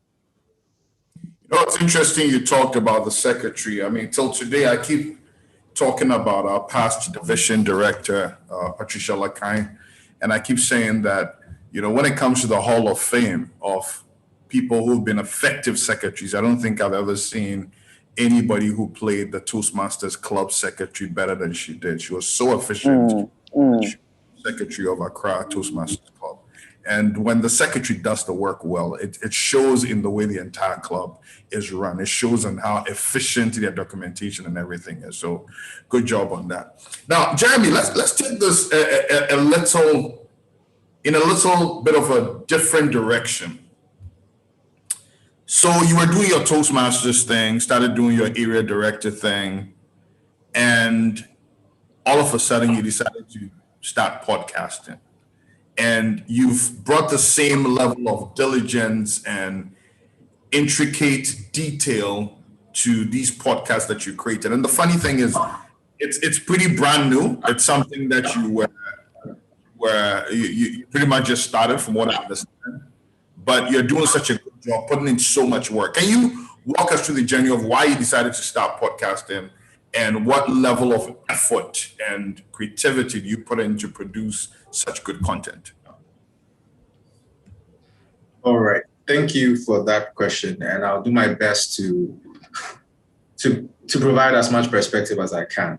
Speaker 2: You know, it's interesting you talked about the secretary. I mean, till today, I keep talking about our past division director, Patricia Lakai, and I keep saying that, you know, when it comes to the Hall of Fame of people who've been effective secretaries, I don't think I've ever seen anybody who played the Toastmasters club secretary better than she did. She was so efficient, secretary of Accra Toastmasters Club. And when the secretary does the work well, it shows in the way the entire club is run. It shows in how efficient their documentation and everything is. So good job on that. Now, Jeremy, let's take this a little bit of a different direction. So you were doing your Toastmasters thing, started doing your area director thing, and all of a sudden you decided to start podcasting. And you've brought the same level of diligence and intricate detail to these podcasts that you created. And the funny thing is, it's pretty brand new. It's something that you pretty much just started, from what I understand. But you're doing such a good job, putting in so much work. Can you walk us through the journey of why you decided to start podcasting and what level of effort and creativity do you put in to produce such good content?
Speaker 1: All right. Thank you for that question. And I'll do my best to provide as much perspective as I can.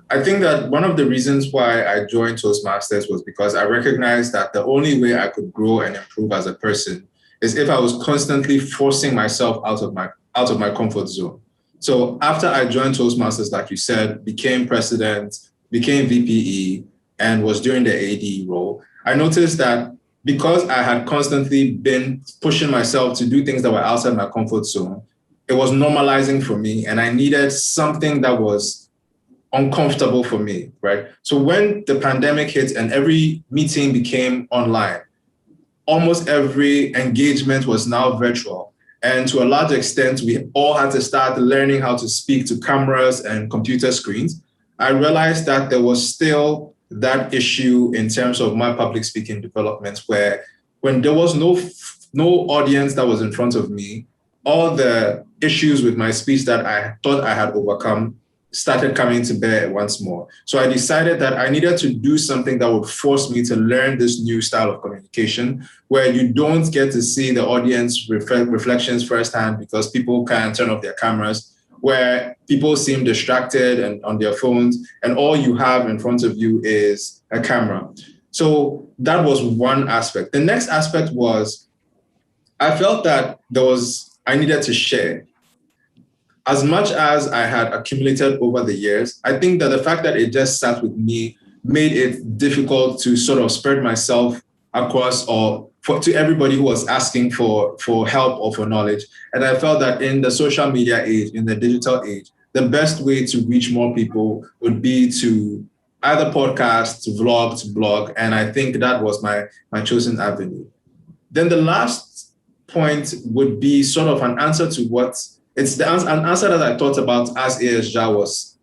Speaker 1: I think that one of the reasons why I joined Toastmasters was because I recognized that the only way I could grow and improve as a person is if I was constantly forcing myself out of my comfort zone. So after I joined Toastmasters, like you said, became president, became VPE, and was doing the AD role, I noticed that because I had constantly been pushing myself to do things that were outside my comfort zone, it was normalizing for me, and I needed something that was uncomfortable for me, right? So when the pandemic hit and every meeting became online, almost every engagement was now virtual. And to a large extent, we all had to start learning how to speak to cameras and computer screens. I realized that there was still that issue in terms of my public speaking development, where when there was no audience that was in front of me, all the issues with my speech that I thought I had overcome started coming to bear once more. So I decided that I needed to do something that would force me to learn this new style of communication, where you don't get to see the audience reflections firsthand because people can't turn off their cameras, where people seem distracted and on their phones, and all you have in front of you is a camera. So that was one aspect. The next aspect was I felt that I needed to share. As much as I had accumulated over the years, I think that the fact that it just sat with me made it difficult to sort of spread myself across to everybody who was asking for help or for knowledge. And I felt that in the social media age, in the digital age, the best way to reach more people would be to either podcast, to vlog, to blog. And I think that was my chosen avenue. Then the last point would be sort of an answer to an answer that I thought about as ASJA was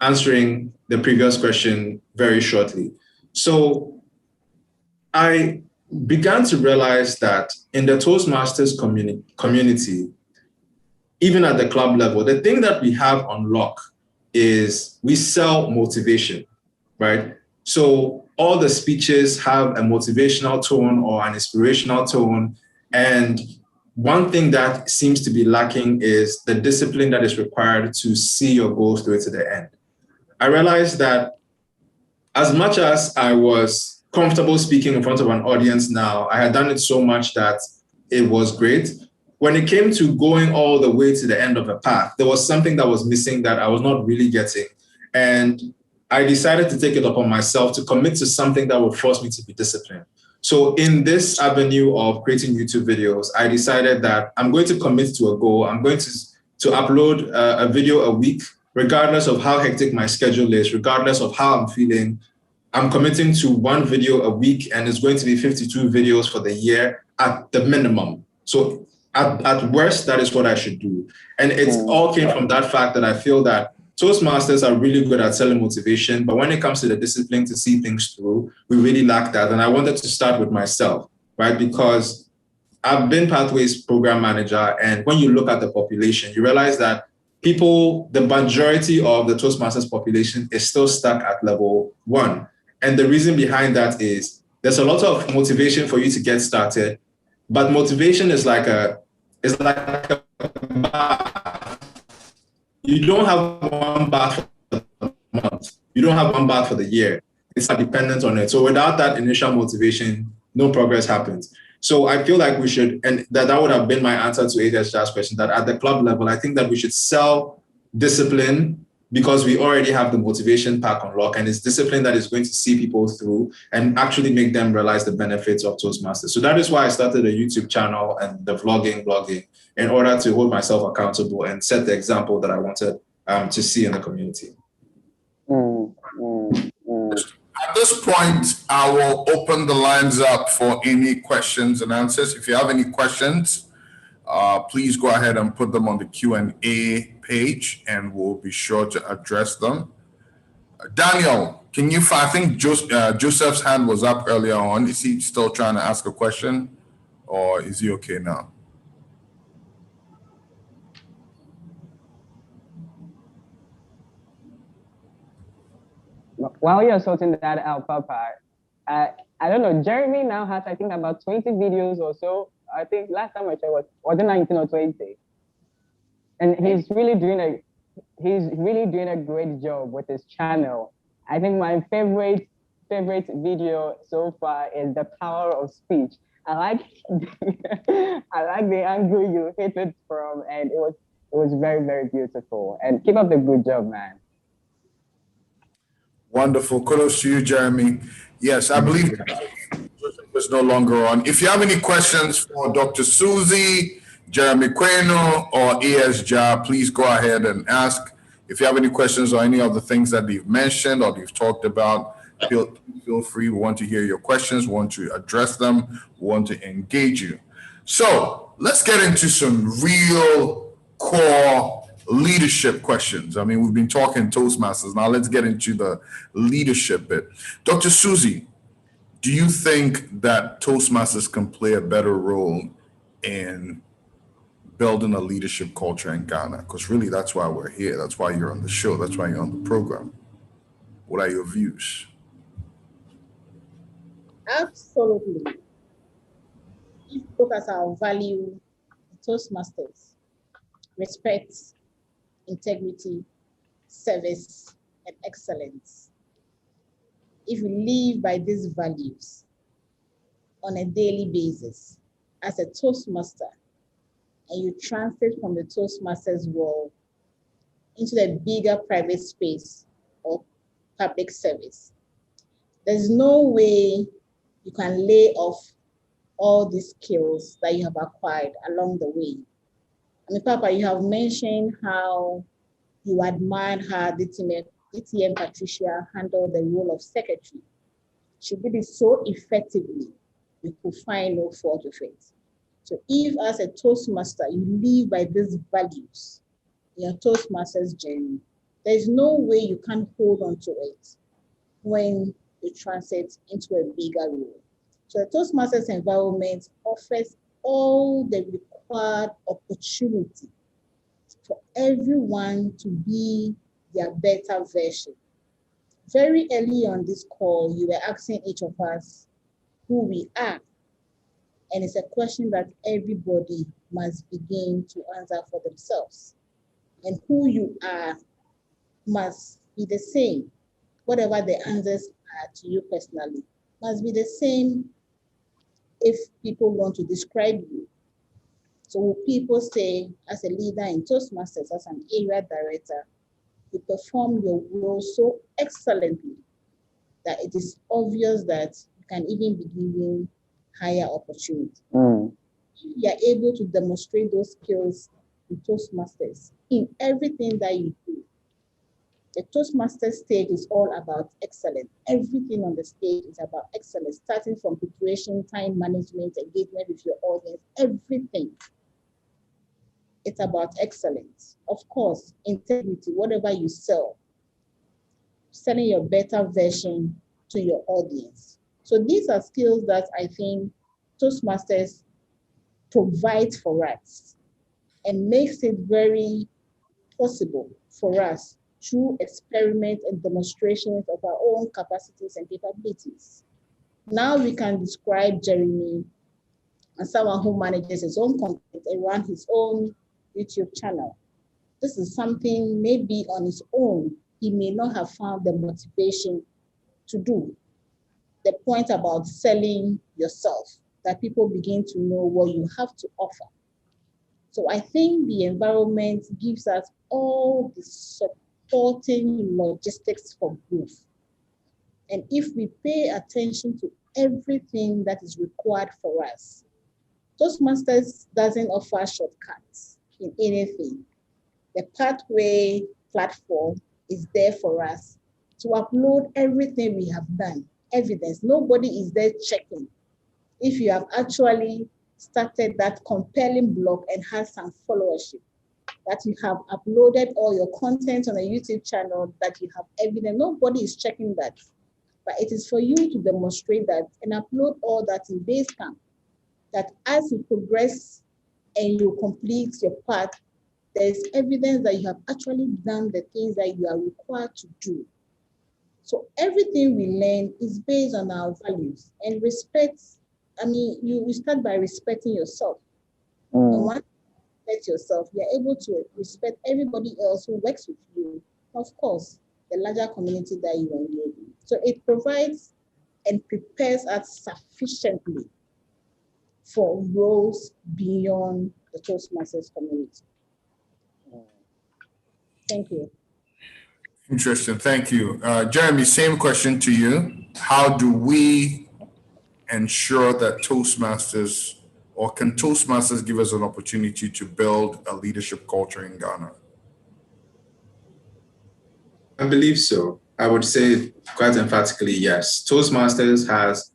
Speaker 1: answering the previous question very shortly. So I began to realize that in the Toastmasters community, even at the club level, the thing that we have on lock is we sell motivation, right? So all the speeches have a motivational tone or an inspirational tone. And one thing that seems to be lacking is the discipline that is required to see your goals through to the end. I realized that as much as I was comfortable speaking in front of an audience now, I had done it so much that it was great. When it came to going all the way to the end of a path, there was something that was missing that I was not really getting. And I decided to take it upon myself to commit to something that would force me to be disciplined. So in this avenue of creating YouTube videos, I decided that I'm going to commit to a goal. I'm going to upload a video a week, regardless of how hectic my schedule is, regardless of how I'm feeling. I'm committing to one video a week, and it's going to be 52 videos for the year at the minimum. So at worst, that is what I should do. And it all came from that fact that I feel that Toastmasters are really good at selling motivation, but when it comes to the discipline to see things through, we really lack that. And I wanted to start with myself, right? Because I've been Pathways program manager, and when you look at the population, you realize that the majority of the Toastmasters population is still stuck at level 1. And the reason behind that is there's a lot of motivation for you to get started, but motivation is like a bath. You don't have one bath for the month. You don't have one bath for the year. It's dependent on it. So without that initial motivation, no progress happens. So I feel like we should, and that would have been my answer to ASJA's question, that at the club level, I think that we should sell discipline because we already have the motivation pack on lock, and it's discipline that is going to see people through and actually make them realize the benefits of Toastmasters. So that is why I started a YouTube channel and the blogging, in order to hold myself accountable and set the example that I wanted to see in the community.
Speaker 2: At this point, I will open the lines up for any questions and answers. If you have any questions, please go ahead and put them on the Q&A page, and we'll be sure to address them. Daniel, I think Joseph's hand was up earlier on. Is he still trying to ask a question, or is he okay now?
Speaker 3: While you're sorting that out, Papa, I don't know, Jeremy now has, I think, about 20 videos or so. I think last time I checked was 19 or 20. And he's really doing a great job with his channel. I think my favorite video so far is the power of speech. I like the angle you hit it from, and it was very, very beautiful. And keep up the good job, man.
Speaker 2: Wonderful. Kudos to you, Jeremy. Yes, I believe Joseph is no longer on. If you have any questions for Dr. Susie, Jeremy Queno, or ASJA, please go ahead and ask. If you have any questions or any of the things that they've mentioned or they've talked about, feel free. We want to hear your questions. We want to address them. We want to engage you. So let's get into some real core leadership questions. I mean, we've been talking Toastmasters. Now let's get into the leadership bit. Dr. Susie, do you think that Toastmasters can play a better role in building a leadership culture in Ghana? Because really, that's why we're here. That's why you're on the show. That's why you're on the program. What are your views?
Speaker 4: Absolutely. If you look at our value, Toastmasters, respect, integrity, service, and excellence. If you live by these values on a daily basis as a Toastmaster, and you transit from the Toastmasters world into the bigger private space of public service, there's no way you can lay off all these skills that you have acquired along the way. I mean, Papa, you have mentioned how you admired how DTM Patricia handled the role of secretary. She did it so effectively, you could find no fault with it. So if as a Toastmaster, you live by these values in your Toastmasters journey, there's no way you can hold on to it when you transit into a bigger role. So the Toastmasters environment offers all the required opportunity for everyone to be their better version. Very early on this call, you were asking each of us who we are. And it's a question that everybody must begin to answer for themselves. And who you are must be the same. Whatever the answers are to you personally must be the same if people want to describe you. So people say, as a leader in Toastmasters, as an area director, you perform your role so excellently that it is obvious that you can even be given higher opportunity. You are able to demonstrate those skills in Toastmasters in everything that you do. The Toastmasters stage is all about excellence. Everything on the stage is about excellence, starting from preparation, time management, engagement with your audience, everything. It's about excellence. Of course, integrity, whatever you sell, selling your better version to your audience. So these are skills that I think Toastmasters provides for us and makes it very possible for us through experiment and demonstrations of our own capacities and capabilities. Now we can describe Jeremy as someone who manages his own content and runs his own YouTube channel. This is something maybe on his own, he may not have found the motivation to do. The point about selling yourself, that people begin to know what you have to offer. So I think the environment gives us all the supporting logistics for growth. And if we pay attention to everything that is required for us, Toastmasters doesn't offer shortcuts in anything. The pathway platform is there for us to upload everything we have done, evidence. Nobody is there checking if you have actually started that compelling blog and has some followership, that you have uploaded all your content on a YouTube channel, that you have evidence. Nobody is checking that. But it is for you to demonstrate that and upload all that in Basecamp, that as you progress and you complete your path, there's evidence that you have actually done the things that you are required to do. So everything we learn is based on our values and respect. I mean, you start by respecting yourself. And once you respect yourself, you're able to respect everybody else who works with you. Of course, the larger community that you engage in. So it provides and prepares us sufficiently for roles beyond the Toastmasters community. Thank you.
Speaker 2: Interesting. Thank you. Jeremy, same question to you. How do we ensure that Toastmasters, or can Toastmasters give us an opportunity to build a leadership culture in Ghana?
Speaker 1: I believe so. I would say quite emphatically, yes. Toastmasters has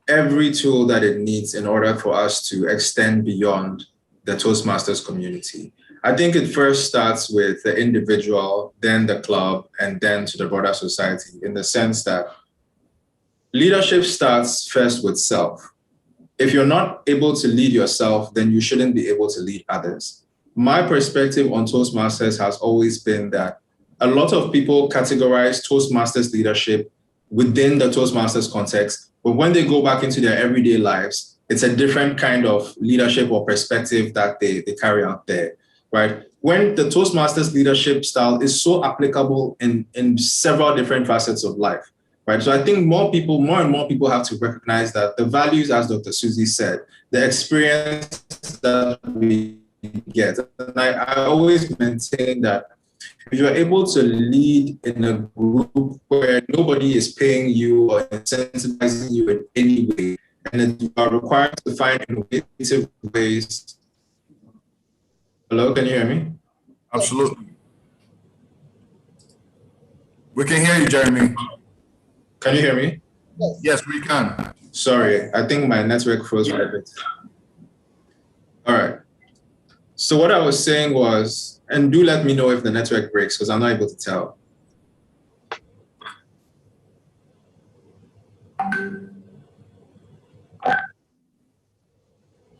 Speaker 1: every tool that it needs in order for us to extend beyond the Toastmasters community. I think it first starts with the individual, then the club, and then to the broader society, in the sense that leadership starts first with self. if you're not able to lead yourself, then you shouldn't be able to lead others. My perspective on Toastmasters has always been that a lot of people categorize Toastmasters leadership within the Toastmasters context, but when they go back into their everyday lives, it's a different kind of leadership or perspective that they carry out there, right? When the Toastmasters leadership style is so applicable in several different facets of life, right? So I think more and more people have to recognize that the values, as Dr. Susie said, the experience that we get. And I always maintain that if you're able to lead in a group where nobody is paying you or incentivizing you in any way, and you are required to find innovative ways. Hello, can you hear me?
Speaker 2: Absolutely. We can hear you, Jeremy.
Speaker 1: Can you hear me?
Speaker 2: Yes, we can.
Speaker 1: Sorry, I think my network froze for a bit. All right. So what I was saying was, and do let me know if the network breaks because I'm not able to tell.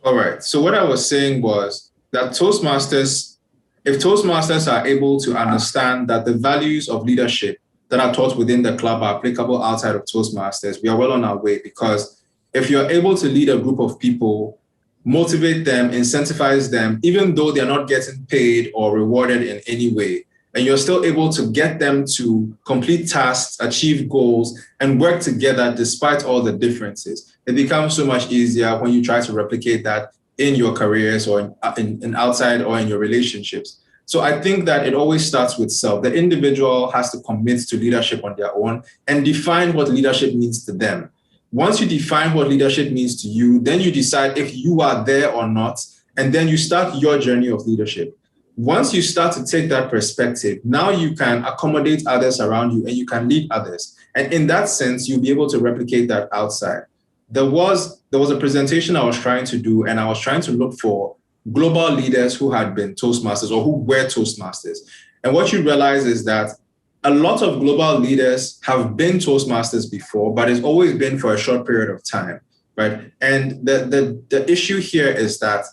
Speaker 1: All right. So what I was saying was that Toastmasters, if Toastmasters are able to understand that the values of leadership that are taught within the club are applicable outside of Toastmasters, we are well on our way, because if you're able to lead a group of people, motivate them, incentivize them, even though they're not getting paid or rewarded in any way, and you're still able to get them to complete tasks, achieve goals, and work together despite all the differences, it becomes so much easier when you try to replicate that in your careers or in outside or in your relationships. So I think that it always starts with self. The individual has to commit to leadership on their own and define what leadership means to them. Once you define what leadership means to you, then you decide if you are there or not, and then you start your journey of leadership. Once you start to take that perspective, now you can accommodate others around you and you can lead others. And in that sense, you'll be able to replicate that outside. There was a presentation I was trying to do, and I was trying to look for global leaders who had been Toastmasters or who were Toastmasters. And what you realize is that a lot of global leaders have been Toastmasters before, but it's always been for a short period of time, right? And the issue here is that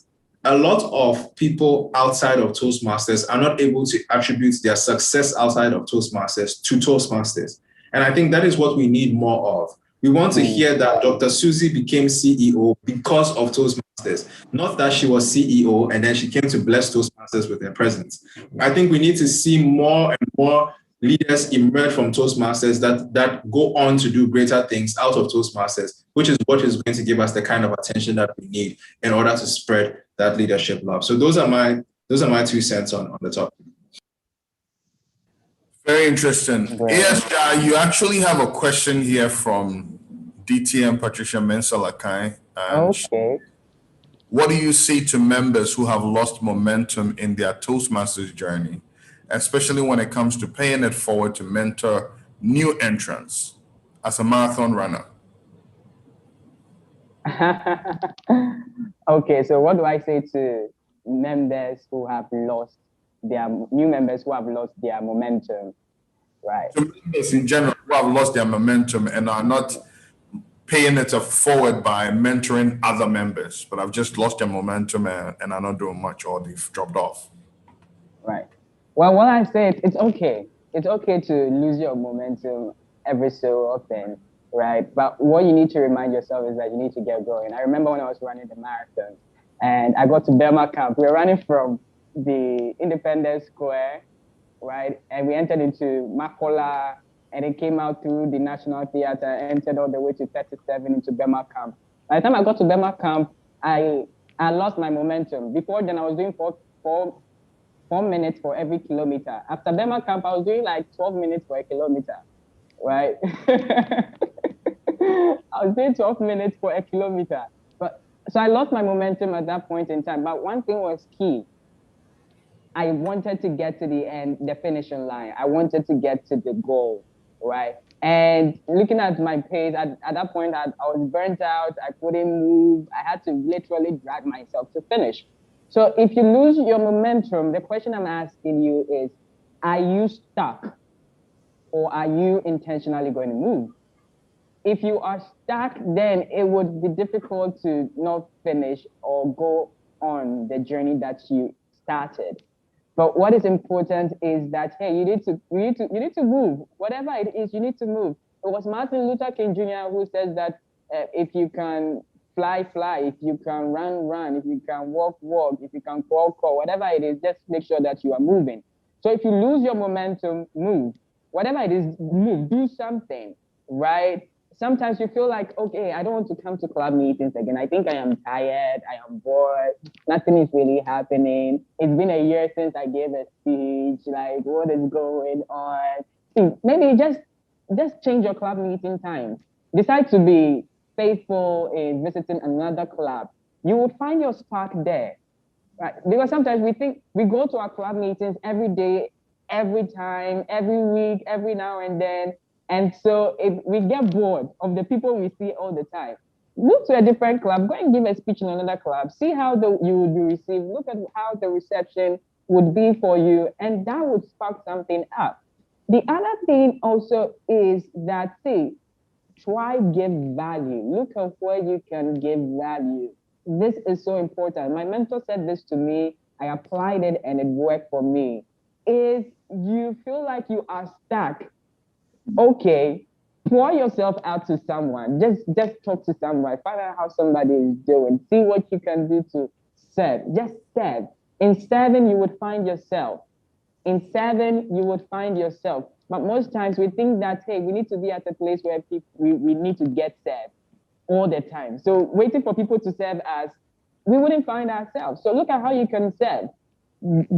Speaker 1: a lot of people outside of Toastmasters are not able to attribute their success outside of Toastmasters to Toastmasters. And I think that is what we need more of. We want to hear that Dr. Susie became CEO because of Toastmasters, not that she was CEO and then she came to bless Toastmasters with her presence. I think we need to see more and more leaders emerge from Toastmasters that go on to do greater things out of Toastmasters, which is what is going to give us the kind of attention that we need in order to spread that leadership love. So those are my 2 cents on the topic.
Speaker 2: Very interesting. Yes, you actually have a question here from DTM Patricia Mensah-Lakai.
Speaker 3: Okay.
Speaker 2: What do you say to members who have lost momentum in their Toastmasters journey, especially when it comes to paying it forward to mentor new entrants as a marathon runner?
Speaker 3: Okay, so what do I say to members who have lost new members who have lost their momentum, right?
Speaker 2: So members in general who have lost their momentum and are not paying it forward by mentoring other members, but have just lost their momentum and are not doing much, or they've dropped off.
Speaker 3: Right. Well, what I say, it's okay. It's okay to lose your momentum every so often, right? But what you need to remind yourself is that you need to get going. I remember when I was running the marathon and I got to Belma Camp. We were running from the Independence Square, right? And we entered into Makola, and it came out through the National Theater, entered all the way to 37 into Belma Camp. By the time I got to Belma Camp, I lost my momentum. Before then, I was doing 4 minutes for every kilometer. After Belma Camp, I was doing like 12 minutes for a kilometer, right? I was doing 12 minutes for a kilometer. So I lost my momentum at that point in time. But one thing was key. I wanted to get to the end, the finishing line. I wanted to get to the goal, right? And looking at my pace, at that point, I was burnt out. I couldn't move. I had to literally drag myself to finish. So if you lose your momentum, the question I'm asking you is, are you stuck or are you intentionally going to move? if you are stuck, then it would be difficult to not finish or go on the journey that you started. But what is important is that, hey, you need to move. Whatever it is, you need to move. It was Martin Luther King Jr. who says that if you can fly, fly. If you can run, run. If you can walk, walk. If you can crawl, crawl. Whatever it is, just make sure that you are moving. So if you lose your momentum, move. Whatever it is, move. Do something, right? Sometimes you feel like, okay, I don't want to come to club meetings again. I think I am tired. I am bored. Nothing is really happening. It's been a year since I gave a speech. Like, what is going on? See, maybe just change your club meeting time. Decide to be faithful in visiting another club. You will find your spark there, right? Because sometimes we think we go to our club meetings every day, every time, every week, every now and then. And so we get bored of the people we see all the time. Move to a different club, go and give a speech in another club, see how you would be received, look at how the reception would be for you, and that would spark something up. The other thing also is that, see, try give value. Look at where you can give value. This is so important. My mentor said this to me. I applied it and it worked for me. Is you feel like you are stuck. Okay, pour yourself out to someone. Just talk to someone. Find out how somebody is doing. See what you can do to serve. Just serve. In serving, you would find yourself. In serving, you would find yourself. But most times we think that, hey, we need to be at a place where we need to get served all the time. So waiting for people to serve us, we wouldn't find ourselves. So look at how you can serve.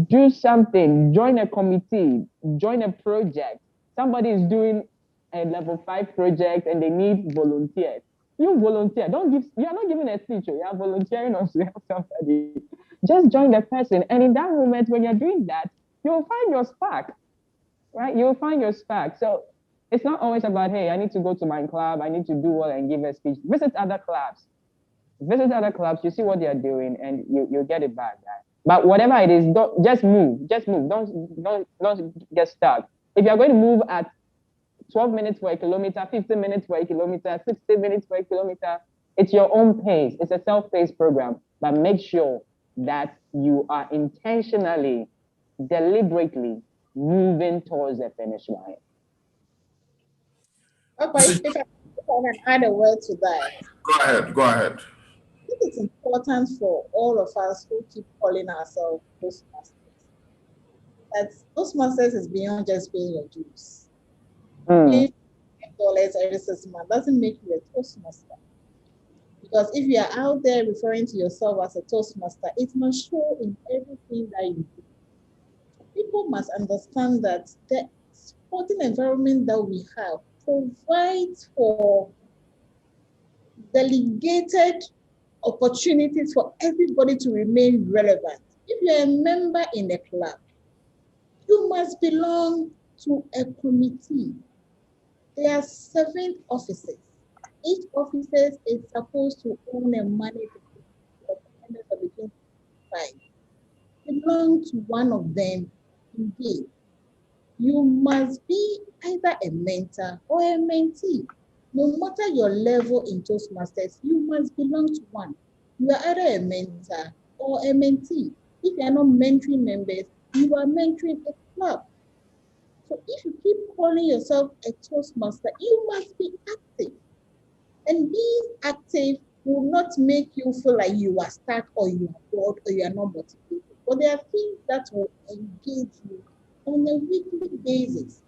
Speaker 3: Do something, join a committee, join a project. Somebody is doing a level 5 project and they need volunteers. You volunteer. You are not giving a speech, you are volunteering on to help somebody. Just join the person. And in that moment, when you're doing that, you'll find your spark, right? You'll find your spark. So it's not always about, hey, I need to go to my club, I need to do well and give a speech. Visit other clubs. Visit other clubs, you see what they're doing, and you'll get it back, right? But whatever it is, don't just move. Just move. Don't get stuck. If you're going to move at 12 minutes for a kilometer, 15 minutes for a kilometer, 60 minutes for a kilometer, it's your own pace. It's a self-paced program. But make sure that you are intentionally, deliberately moving towards the finish line.
Speaker 4: Okay, if I can add a word to that.
Speaker 2: Go ahead.
Speaker 4: I think it's important for all of us who keep calling ourselves Toastmasters. That Toastmasters is beyond just paying your dues. Paying $5 every 6 months doesn't make you a Toastmaster. Because if you are out there referring to yourself as a Toastmaster, it must show in everything that you do. People must understand that the sporting environment that we have provides for delegated opportunities for everybody to remain relevant. If you're a member in a club, you must belong to a committee. There are 7 offices. Each office is supposed to own and manage the attendance of between 5. Belong to one of them indeed. You must be either a mentor or a mentee. No matter your level in Toastmasters, you must belong to one. You are either a mentor or a mentee. If you are not mentoring members, you are mentoring a club. So if you keep calling yourself a Toastmaster, you must be active. And being active will not make you feel like you are stuck or you are bored or you are not motivated. But there are things that will engage you on a weekly basis.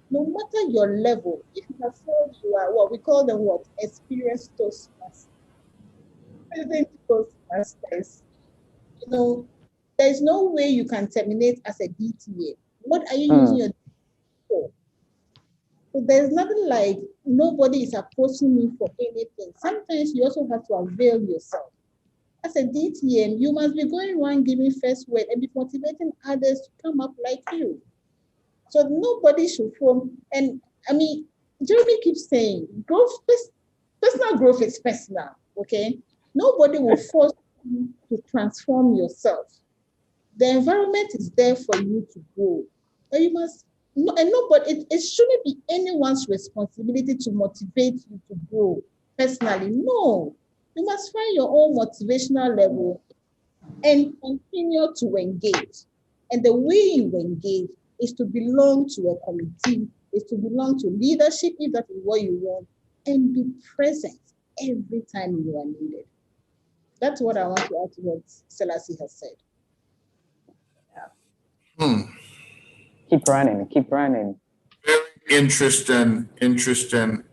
Speaker 4: No matter your level, if you have felt you are what we call them experienced Toastmasters, present Toastmasters, there's no way you can terminate as a DTA. What are you using your DTA for? So there's nothing like nobody is approaching me for anything. Sometimes you also have to avail yourself. As a DTM, you must be going around giving first word and be motivating others to come up like you. So nobody should form. And I mean, Jeremy keeps saying, personal growth is personal, okay? Nobody will force you to transform yourself. The environment is there for you to grow, but you must No, and no, but it shouldn't be anyone's responsibility to motivate you to grow personally. No, you must find your own motivational level and continue to engage. And the way you engage is to belong to a committee, is to belong to leadership if that is what you want, and be present every time you are needed. That's what I want to add to what Selassie has said.
Speaker 3: Keep running, keep running.
Speaker 2: Very interesting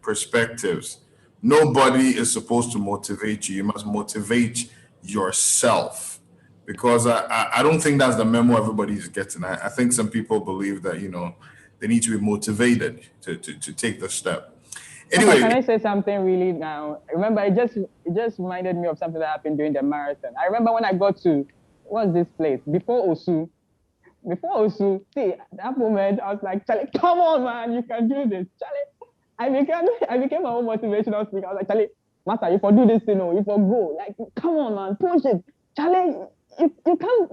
Speaker 2: perspectives. Nobody is supposed to motivate you. You must motivate yourself, because I don't think that's the memo everybody's getting. I think some people believe that, they need to be motivated to take the step. Anyway,
Speaker 3: can I say something really now? Remember, it just reminded me of something that happened during the marathon. I remember when I got to, what's this place? Before Osu, see, at that moment, I was like, Charlie, come on, man, you can do this. Charlie, I became my own motivational speaker. I was like, Charlie, Master, you for do this, you for go. Like, come on, man, push it. Charlie, you can't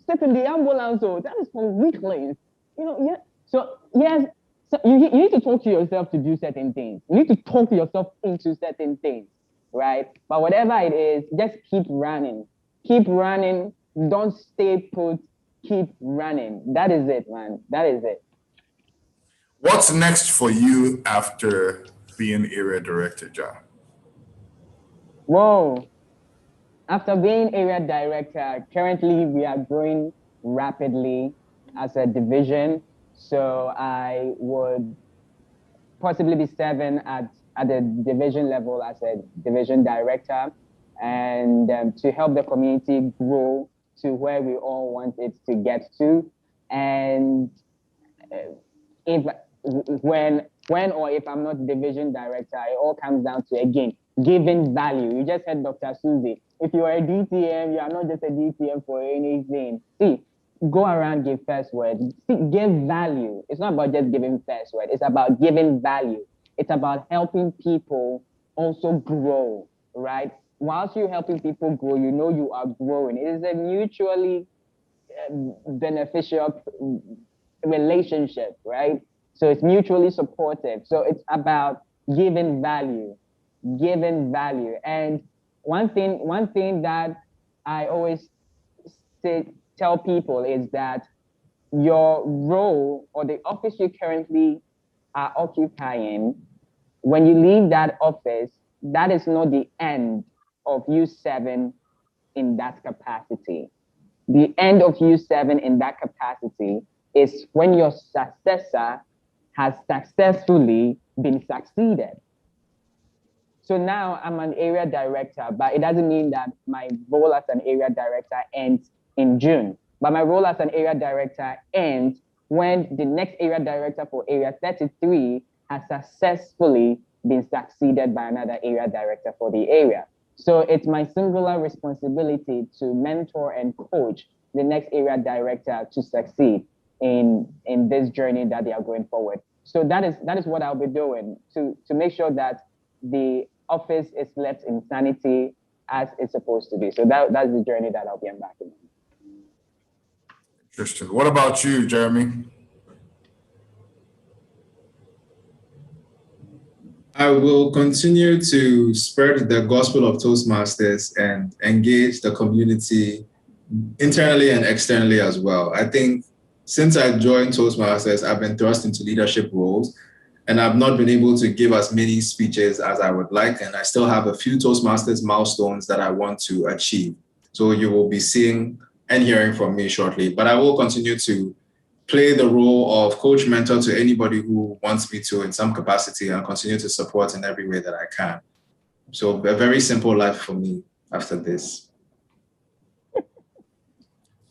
Speaker 3: sit in the ambulance, so that is for weaklings. Yeah. So, yes, so you need to talk to yourself to do certain things. You need to talk yourself into certain things, right? But whatever it is, just keep running. Keep running. Don't stay put. Keep running. That is it, man. That is it.
Speaker 2: What's next for you after being area director, John?
Speaker 3: Whoa. After being area director, currently we are growing rapidly as a division. So I would possibly be serving at the division level as a division director, and to help the community grow to where we all want it to get to. And if when or if I'm not division director, it all comes down to, again, giving value. You just heard Dr. Susie. If you are a DTM, you are not just a DTM for anything. See, go around, give first word. See, give value. It's not about just giving first word. It's about giving value. It's about helping people also grow, right? Whilst you're helping people grow, you are growing. It is a mutually beneficial relationship, right? So it's mutually supportive. So it's about giving value. And one thing that I always tell people is that your role or the office you currently are occupying, when you leave that office, that is not the end of you serving in that capacity. The end of you serving in that capacity is when your successor has successfully been succeeded. So now I'm an area director, but it doesn't mean that my role as an area director ends in June. But my role as an area director ends when the next area director for Area 33 has successfully been succeeded by another area director for the area. So it's my singular responsibility to mentor and coach the next area director to succeed in this journey that they are going forward. So that is what I'll be doing to make sure that the office is left in sanity as it's supposed to be. So that's the journey that I'll be embarking on.
Speaker 2: Interesting. What about you, Jeremy?
Speaker 1: I will continue to spread the gospel of Toastmasters and engage the community internally and externally as well. I think since I joined Toastmasters, I've been thrust into leadership roles, and I've not been able to give as many speeches as I would like. And I still have a few Toastmasters milestones that I want to achieve. So you will be seeing and hearing from me shortly, but I will continue to play the role of coach mentor to anybody who wants me to in some capacity, and continue to support in every way that I can. So a very simple life for me after this.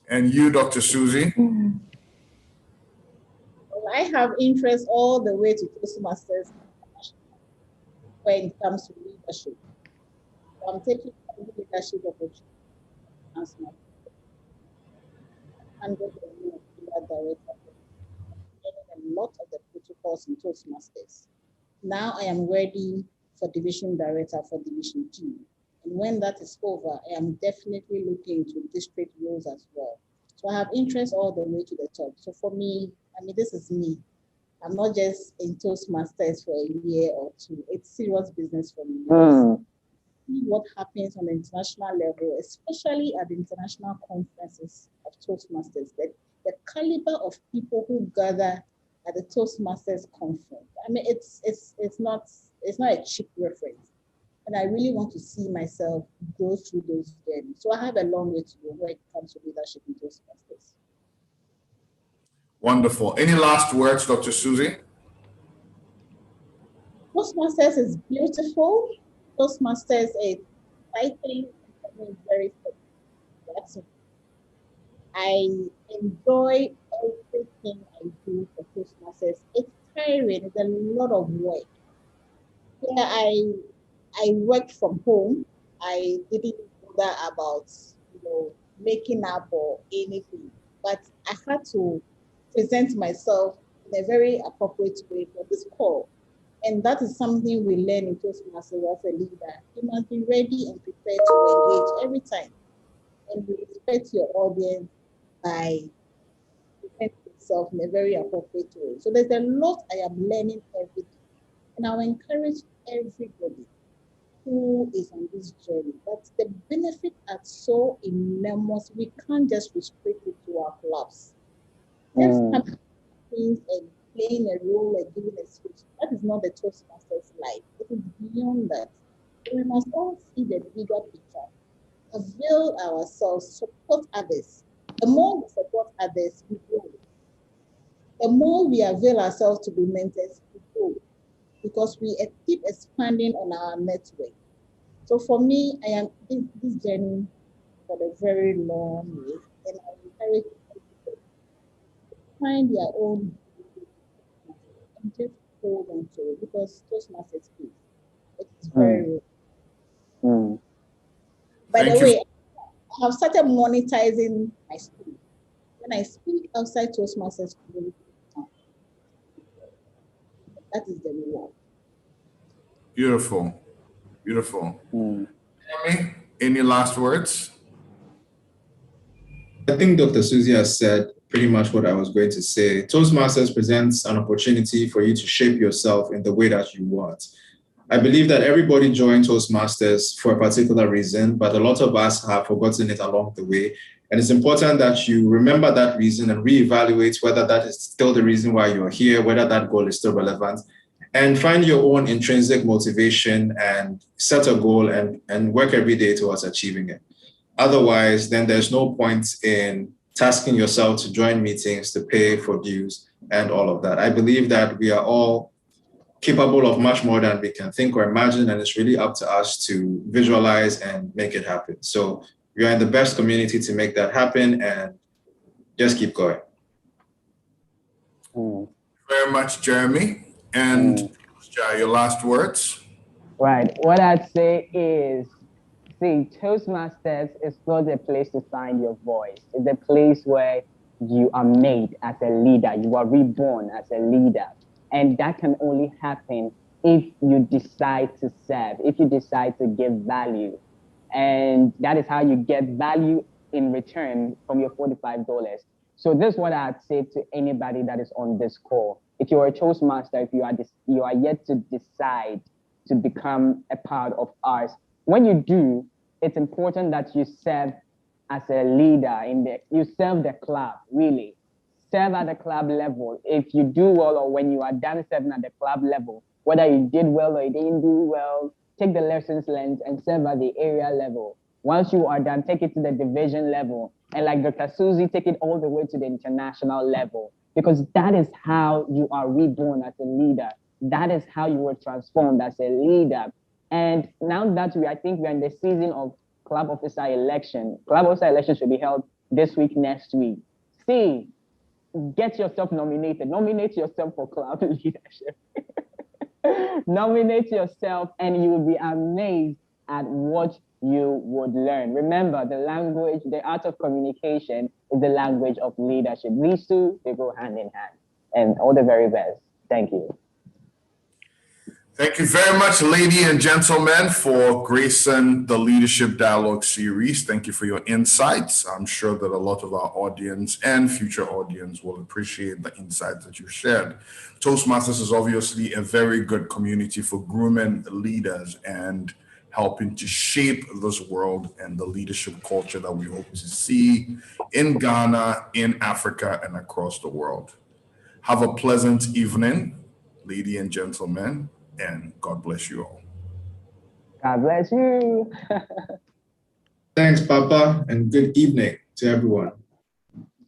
Speaker 2: And you, Dr. Susie?
Speaker 4: Well, I have interest all the way to Toastmasters when it comes to leadership. So I'm taking leadership opportunity as my 100 director, learning a lot of the protocols in Toastmasters. Now I am ready for division director for division 2. And when that is over, I am definitely looking to district roles as well. So I have interest all the way to the top. So for me, this is me. I'm not just in Toastmasters for a year or two. It's serious business for me. See what happens on the international level, especially at the international conferences of Toastmasters, the caliber of people who gather at the Toastmasters conference. I mean, it's not a cheap reference. And I really want to see myself go through those journeys. So I have a long way to go when it comes to leadership in Toastmasters.
Speaker 2: Wonderful. Any last words, Dr. Susie?
Speaker 4: Toastmasters is beautiful. Toastmasters is exciting and very fun. I enjoy everything I do for Toastmasters. It's tiring. It's a lot of work. Yeah, I worked from home. I didn't bother about making up or anything, but I had to present myself in a very appropriate way for this call. And that is something we learn in Toastmasters as a leader. You must be ready and prepared to engage every time. And you respect your audience by presenting yourself in a very appropriate way. So there's a lot I am learning every day. And I'll encourage everybody who is on this journey. But the benefits are so enormous, we can't just restrict it to our clubs. Just having things and playing a role and giving a speech, that is not the Toastmasters life. It is beyond that. So we must all see the bigger picture, avail ourselves, support others. The more we support others, we grow. The more we avail ourselves to be mentors, we grow, because we keep expanding on our network. So for me, I am this journey for a very long way, and I encourage people to find their own and just hold on to it, because Toastmasters is it's very real. By the way, I have started monetizing my speech. When I speak outside Toastmasters community, that is the reward.
Speaker 2: Beautiful. Beautiful. Jeremy, any last words?
Speaker 1: I think Dr. Susie has said pretty much what I was going to say. Toastmasters presents an opportunity for you to shape yourself in the way that you want. I believe that everybody joined Toastmasters for a particular reason, but a lot of us have forgotten it along the way. And it's important that you remember that reason and reevaluate whether that is still the reason why you're here, whether that goal is still relevant, and find your own intrinsic motivation and set a goal and work every day towards achieving it. Otherwise, then there's no point in tasking yourself to join meetings, to pay for dues, and all of that. I believe that we are all capable of much more than we can think or imagine, and it's really up to us to visualize and make it happen. So we are in the best community to make that happen, and just keep going.
Speaker 2: Very much, Jeremy. And your last words?
Speaker 3: Right. What I'd say is, see, Toastmasters is not a place to find your voice. It's a place where you are made as a leader. You are reborn as a leader. And that can only happen if you decide to serve, if you decide to give value. And that is how you get value in return from your $45. So this is what I'd say to anybody that is on this call. If you're a Toastmaster, if you are yet to decide to become a part of ours, when you do, it's important that you serve as a leader you serve the club, really. Serve at the club level. If you do well, or when you are done serving at the club level, whether you did well or you didn't do well, take the lessons learned and serve at the area level. Once you are done, take it to the division level. And like Dr. Susie, take it all the way to the international level, because that is how you are reborn as a leader. That is how you were transformed as a leader. And now that I think we're in the season of club officer election. Club officer election should be held this week, next week. See, get yourself nominated. Nominate yourself for club leadership. Nominate yourself, and you will be amazed at what you would learn. Remember, the art of communication is the language of leadership. These two, they go hand in hand. And all the very best. Thank you.
Speaker 2: Thank you very much, ladies and gentlemen, for gracing the Leadership Dialogue series. Thank you for your insights. I'm sure that a lot of our audience and future audience will appreciate the insights that you shared. Toastmasters is obviously a very good community for grooming leaders and helping to shape this world and the leadership culture that we hope to see in Ghana, in Africa, and across the world. Have a pleasant evening, ladies and gentlemen, and God bless you all.
Speaker 3: God bless you.
Speaker 1: Thanks, Papa, and good evening to everyone.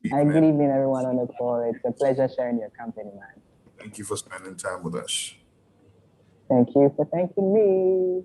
Speaker 3: Good evening, everyone on the call. It's a pleasure sharing your company, man.
Speaker 2: Thank you for spending time with us.
Speaker 3: Thank you for thanking me.